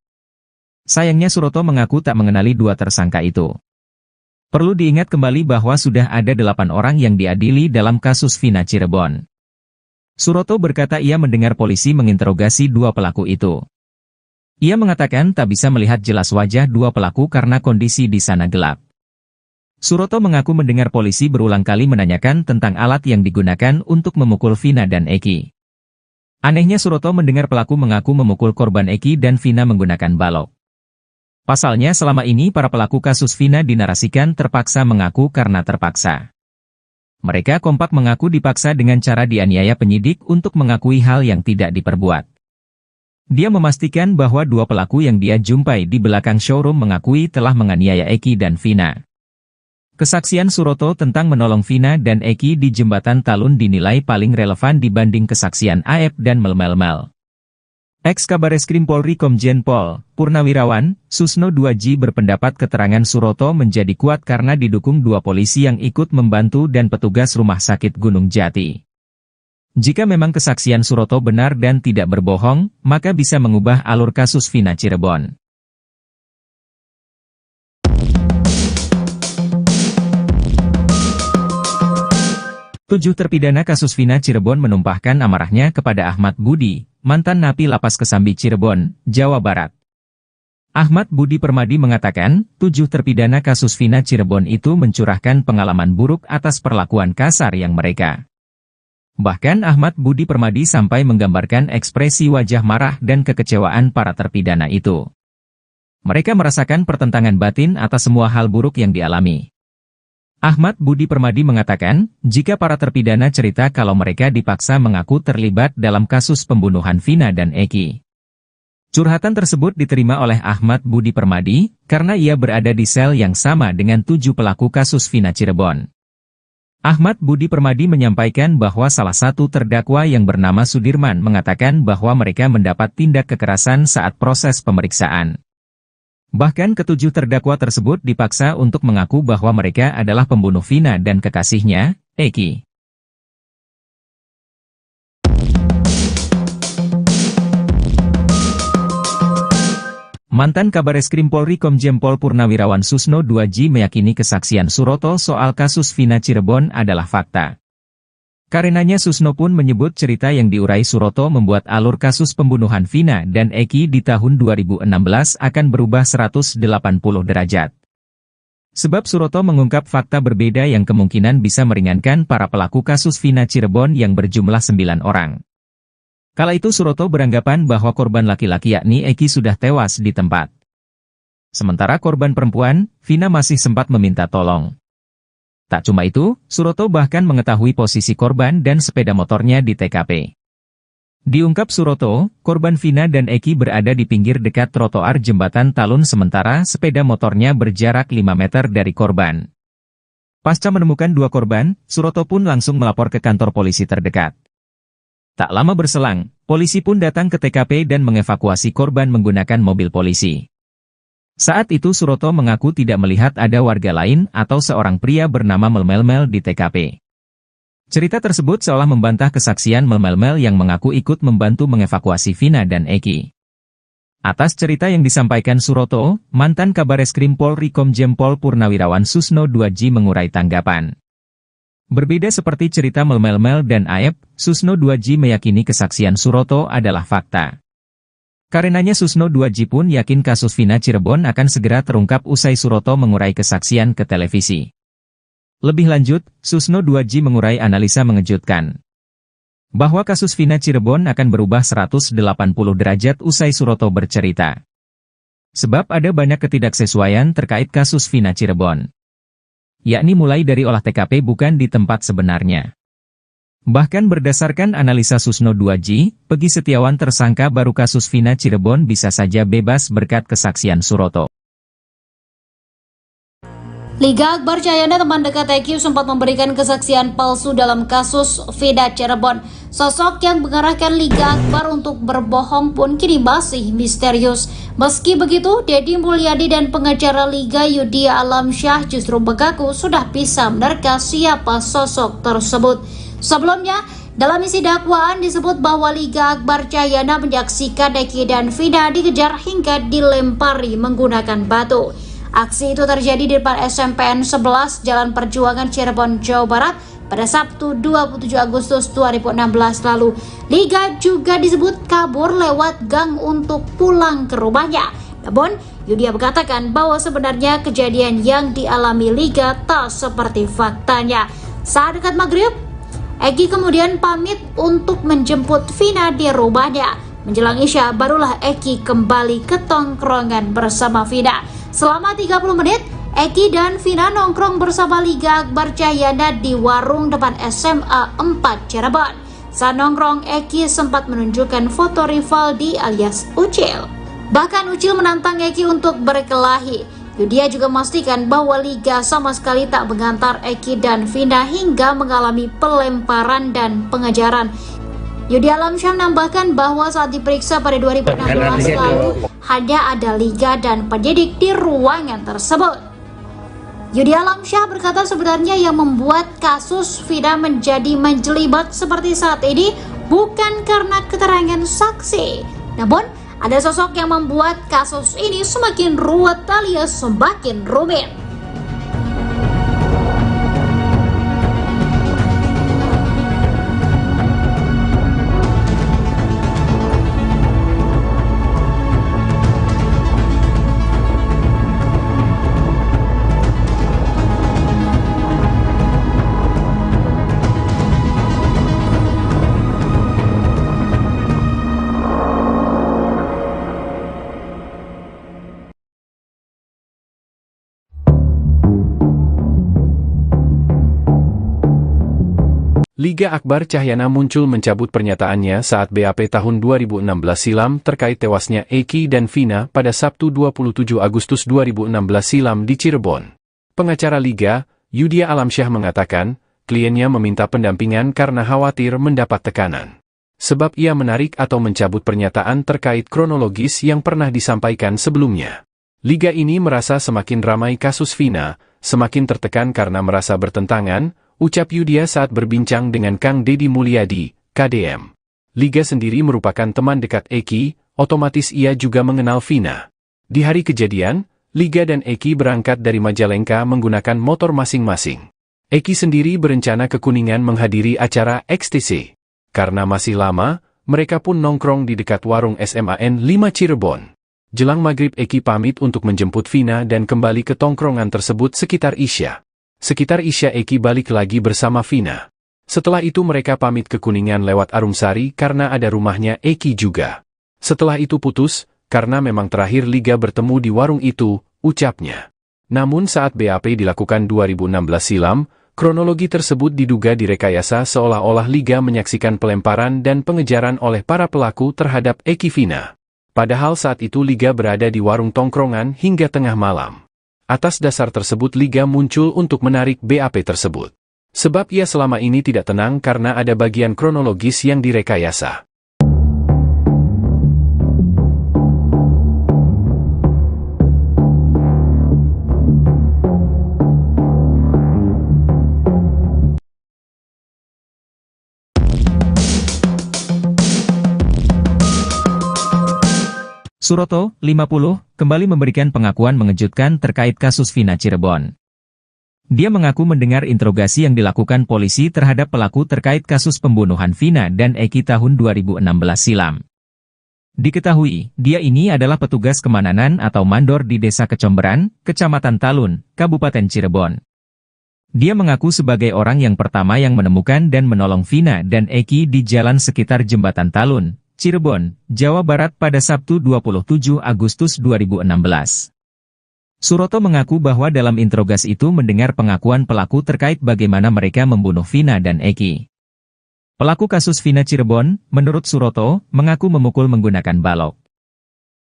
Sayangnya Suroto mengaku tak mengenali 2 tersangka itu. Perlu diingat kembali bahwa sudah ada 8 orang yang diadili dalam kasus Vina Cirebon. Suroto berkata ia mendengar polisi menginterogasi 2 pelaku itu. Ia mengatakan tak bisa melihat jelas wajah 2 pelaku karena kondisi di sana gelap. Suroto mengaku mendengar polisi berulang kali menanyakan tentang alat yang digunakan untuk memukul Vina dan Eki. Anehnya Suroto mendengar pelaku mengaku memukul korban Eki dan Vina menggunakan balok. Pasalnya selama ini para pelaku kasus Vina dinarasikan terpaksa mengaku karena terpaksa. Mereka kompak mengaku dipaksa dengan cara dianiaya penyidik untuk mengakui hal yang tidak diperbuat. Dia memastikan bahwa 2 pelaku yang dia jumpai di belakang showroom mengakui telah menganiaya Eki dan Vina. Kesaksian Suroto tentang menolong Vina dan Eki di Jembatan Talun dinilai paling relevan dibanding kesaksian Aep dan Mel-Mel. Ex-Kabareskrim Polri Komjen Pol Purnawirawan Susno 2J berpendapat keterangan Suroto menjadi kuat karena didukung 2 polisi yang ikut membantu dan petugas Rumah Sakit Gunung Jati. Jika memang kesaksian Suroto benar dan tidak berbohong, maka bisa mengubah alur kasus Vina Cirebon. Tujuh terpidana kasus Vina Cirebon menumpahkan amarahnya kepada Ahmad Budi, mantan napi Lapas Kesambi Cirebon, Jawa Barat. Ahmad Budi Permadi mengatakan, 7 terpidana kasus Vina Cirebon itu mencurahkan pengalaman buruk atas perlakuan kasar yang mereka. Bahkan Ahmad Budi Permadi sampai menggambarkan ekspresi wajah marah dan kekecewaan para terpidana itu. Mereka merasakan pertentangan batin atas semua hal buruk yang dialami. Ahmad Budi Permadi mengatakan, jika para terpidana cerita kalau mereka dipaksa mengaku terlibat dalam kasus pembunuhan Vina dan Eki. Curhatan tersebut diterima oleh Ahmad Budi Permadi, karena ia berada di sel yang sama dengan 7 pelaku kasus Vina Cirebon. Ahmad Budi Permadi menyampaikan bahwa salah satu terdakwa yang bernama Sudirman mengatakan bahwa mereka mendapat tindak kekerasan saat proses pemeriksaan. Bahkan ke-7 terdakwa tersebut dipaksa untuk mengaku bahwa mereka adalah pembunuh Vina dan kekasihnya, Eki. Mantan Kabareskrim Polri Komjen Pol Purnawirawan Susno 2J meyakini kesaksian Suroto soal kasus Vina Cirebon adalah fakta. Karenanya Susno pun menyebut cerita yang diurai Suroto membuat alur kasus pembunuhan Vina dan Eki di tahun 2016 akan berubah 180 derajat. Sebab Suroto mengungkap fakta berbeda yang kemungkinan bisa meringankan para pelaku kasus Vina Cirebon yang berjumlah 9 orang. Kala itu Suroto beranggapan bahwa korban laki-laki yakni Eki sudah tewas di tempat. Sementara korban perempuan, Vina masih sempat meminta tolong. Tak cuma itu, Suroto bahkan mengetahui posisi korban dan sepeda motornya di TKP. Diungkap Suroto, korban Vina dan Eki berada di pinggir dekat trotoar Jembatan Talun sementara sepeda motornya berjarak 5 meter dari korban. Pasca menemukan 2 korban, Suroto pun langsung melapor ke kantor polisi terdekat. Tak lama berselang, polisi pun datang ke TKP dan mengevakuasi korban menggunakan mobil polisi. Saat itu Suroto mengaku tidak melihat ada warga lain atau seorang pria bernama Mel-Mel di TKP. Cerita tersebut seolah membantah kesaksian Mel-Mel yang mengaku ikut membantu mengevakuasi Vina dan Eki. Atas cerita yang disampaikan Suroto, mantan Kabareskrim Polri Komjen Pol Purnawirawan Susno 2J mengurai tanggapan. Berbeda seperti cerita Mel-Mel dan Aep, Susno 2J meyakini kesaksian Suroto adalah fakta. Karenanya Susno 2J pun yakin kasus Vina Cirebon akan segera terungkap usai Suroto mengurai kesaksian ke televisi. Lebih lanjut, Susno 2J mengurai analisa mengejutkan. Bahwa kasus Vina Cirebon akan berubah 180 derajat usai Suroto bercerita. Sebab ada banyak ketidaksesuaian terkait kasus Vina Cirebon. Yakni mulai dari olah TKP bukan di tempat sebenarnya. Bahkan berdasarkan analisa Susno 2J, Pegi Setiawan tersangka baru kasus Vina Cirebon bisa saja bebas berkat kesaksian Suroto. Liga Akbar Cahyana, teman dekat Eki, sempat memberikan kesaksian palsu dalam kasus Vina Cirebon. Sosok yang mengarahkan Liga Akbar untuk berbohong pun kini masih misterius. Meski begitu, Deddy Mulyadi dan pengacara Liga Yudhya Alamsyah justru mengaku sudah bisa menerka siapa sosok tersebut. Sebelumnya, dalam isi dakwaan disebut bahwa Liga Akbar Cahyana menyaksikan Eki dan Vina dikejar hingga dilempari menggunakan batu. Aksi itu terjadi di depan SMPN 11 Jalan Perjuangan Cirebon, Jawa Barat pada Sabtu 27 Agustus 2016 lalu. Liga juga disebut kabur lewat gang untuk pulang ke rumahnya. Namun, Yudhya mengatakan bahwa sebenarnya kejadian yang dialami Liga tak seperti faktanya. Saat dekat maghrib, Eki kemudian pamit untuk menjemput Vina di rumahnya. Menjelang Isya, barulah Eki kembali ke tongkrongan bersama Vina. Selama 30 menit, Eki dan Vina nongkrong bersama Liga Akbar Cahyana di warung depan SMA 4 Cirebon. Saat nongkrong, Eki sempat menunjukkan foto Rivaldi alias Ucil. Bahkan Ucil menantang Eki untuk berkelahi. Yudhya juga memastikan bahwa Liga sama sekali tak mengantar Eki dan Vina hingga mengalami pelemparan dan pengejaran. Yudhya Alamsyah menambahkan bahwa saat diperiksa pada 2016 lalu, hanya ada Liga dan penyidik di ruangan tersebut. Yudhya Alamsyah berkata sebenarnya yang membuat kasus Vina menjadi menjelibat seperti saat ini bukan karena keterangan saksi, namun ada sosok yang membuat kasus ini semakin ruwet alias semakin rumit. Liga Akbar Cahyana muncul mencabut pernyataannya saat BAP tahun 2016 silam terkait tewasnya Eki dan Vina pada Sabtu 27 Agustus 2016 silam di Cirebon. Pengacara Liga, Yudhya Alamsyah mengatakan, kliennya meminta pendampingan karena khawatir mendapat tekanan. Sebab ia menarik atau mencabut pernyataan terkait kronologis yang pernah disampaikan sebelumnya. Liga ini merasa semakin ramai kasus Vina, semakin tertekan karena merasa bertentangan, ucap Yudhya saat berbincang dengan Kang Deddy Mulyadi, KDM. Liga sendiri merupakan teman dekat Eki, otomatis ia juga mengenal Vina. Di hari kejadian, Liga dan Eki berangkat dari Majalengka menggunakan motor masing-masing. Eki sendiri berencana ke Kuningan menghadiri acara XTC. Karena masih lama, mereka pun nongkrong di dekat warung SMAN 5 Cirebon. Jelang maghrib Eki pamit untuk menjemput Vina dan kembali ke tongkrongan tersebut sekitar Isya. Sekitar Isya Eki balik lagi bersama Vina. Setelah itu mereka pamit ke Kuningan lewat Arumsari karena ada rumahnya Eki juga. Setelah itu putus, karena memang terakhir Liga bertemu di warung itu, ucapnya. Namun saat BAP dilakukan 2016 silam, kronologi tersebut diduga direkayasa seolah-olah Liga menyaksikan pelemparan dan pengejaran oleh para pelaku terhadap Eki Vina. Padahal saat itu Liga berada di warung tongkrongan hingga tengah malam. Atas dasar tersebut Liga muncul untuk menarik BAP tersebut. Sebab ia selama ini tidak tenang karena ada bagian kronologis yang direkayasa. Suroto, 50, kembali memberikan pengakuan mengejutkan terkait kasus Vina Cirebon. Dia mengaku mendengar interogasi yang dilakukan polisi terhadap pelaku terkait kasus pembunuhan Vina dan Eki tahun 2016 silam. Diketahui, dia ini adalah petugas kemananan atau mandor di Desa Kecomberan, Kecamatan Talun, Kabupaten Cirebon. Dia mengaku sebagai orang yang pertama yang menemukan dan menolong Vina dan Eki di jalan sekitar Jembatan Talun, Cirebon, Jawa Barat pada Sabtu 27 Agustus 2016. Suroto mengaku bahwa dalam interogasi itu mendengar pengakuan pelaku terkait bagaimana mereka membunuh Vina dan Eki. Pelaku kasus Vina Cirebon, menurut Suroto, mengaku memukul menggunakan balok.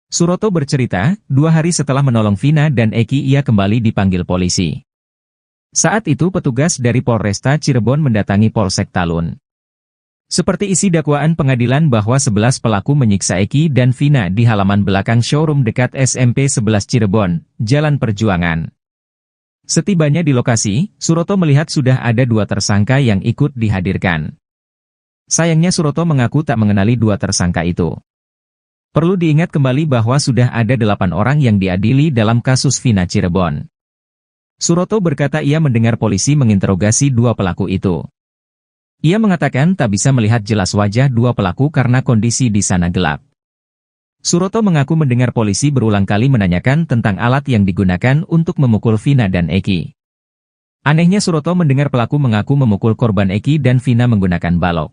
Suroto bercerita, 2 hari setelah menolong Vina dan Eki ia kembali dipanggil polisi. Saat itu petugas dari Polresta Cirebon mendatangi Polsek Talun. Seperti isi dakwaan pengadilan bahwa 11 pelaku menyiksa Eki dan Vina di halaman belakang showroom dekat SMP 11 Cirebon, Jalan Perjuangan. Setibanya di lokasi, Suroto melihat sudah ada 2 tersangka yang ikut dihadirkan. Sayangnya Suroto mengaku tak mengenali 2 tersangka itu. Perlu diingat kembali bahwa sudah ada 8 orang yang diadili dalam kasus Vina Cirebon. Suroto berkata ia mendengar polisi menginterogasi 2 pelaku itu. Ia mengatakan tak bisa melihat jelas wajah 2 pelaku karena kondisi di sana gelap. Suroto mengaku mendengar polisi berulang kali menanyakan tentang alat yang digunakan untuk memukul Vina dan Eki. Anehnya Suroto mendengar pelaku mengaku memukul korban Eki dan Vina menggunakan balok.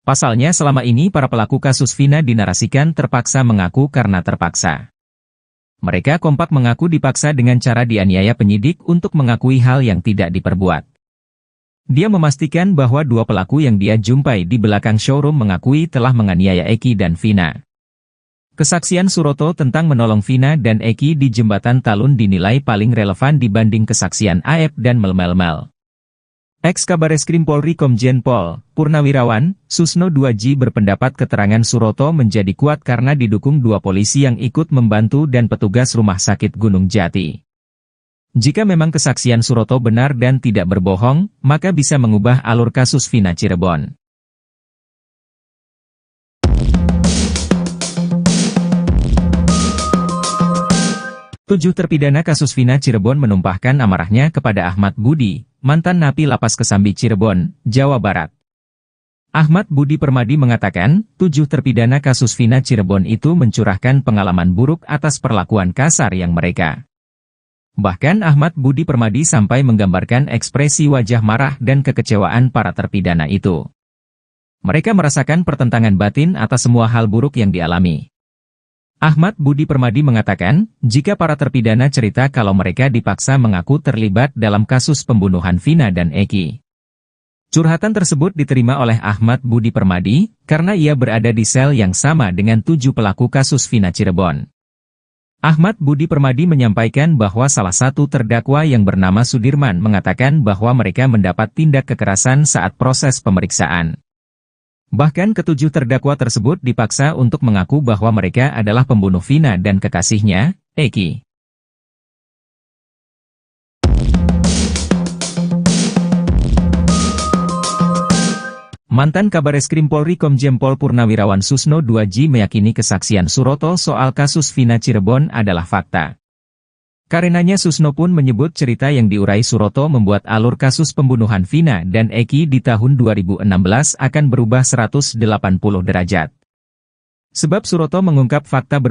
Pasalnya selama ini para pelaku kasus Vina dinarasikan terpaksa mengaku karena terpaksa. Mereka kompak mengaku dipaksa dengan cara dianiaya penyidik untuk mengakui hal yang tidak diperbuat. Dia memastikan bahwa 2 pelaku yang dia jumpai di belakang showroom mengakui telah menganiaya Eki dan Vina. Kesaksian Suroto tentang menolong Vina dan Eki di Jembatan Talun dinilai paling relevan dibanding kesaksian Aep dan Mel-Mel. Ex-Kabareskrim Polri Komjen Pol Purnawirawan Susno 2J berpendapat keterangan Suroto menjadi kuat karena didukung 2 polisi yang ikut membantu dan petugas Rumah Sakit Gunung Jati. Jika memang kesaksian Suroto benar dan tidak berbohong, maka bisa mengubah alur kasus Vina Cirebon. Tujuh terpidana kasus Vina Cirebon menumpahkan amarahnya kepada Ahmad Budi, mantan napi Lapas Kesambi Cirebon, Jawa Barat. Ahmad Budi Permadi mengatakan, 7 terpidana kasus Vina Cirebon itu mencurahkan pengalaman buruk atas perlakuan kasar yang mereka. Bahkan Ahmad Budi Permadi sampai menggambarkan ekspresi wajah marah dan kekecewaan para terpidana itu. Mereka merasakan pertentangan batin atas semua hal buruk yang dialami. Ahmad Budi Permadi mengatakan, jika para terpidana cerita kalau mereka dipaksa mengaku terlibat dalam kasus pembunuhan Vina dan Eki. Curhatan tersebut diterima oleh Ahmad Budi Permadi, karena ia berada di sel yang sama dengan 7 pelaku kasus Vina Cirebon. Ahmad Budi Permadi menyampaikan bahwa salah satu terdakwa yang bernama Sudirman mengatakan bahwa mereka mendapat tindak kekerasan saat proses pemeriksaan. Bahkan ke-7 terdakwa tersebut dipaksa untuk mengaku bahwa mereka adalah pembunuh Vina dan kekasihnya, Eki. Mantan Kabareskrim Polri Komjen Pol Purnawirawan Susno 2J meyakini kesaksian Suroto soal kasus Vina Cirebon adalah fakta. Karenanya Susno pun menyebut cerita yang diurai Suroto membuat alur kasus pembunuhan Vina dan Eki di tahun 2016 akan berubah 180 derajat. Sebab Suroto mengungkap fakta berbeda.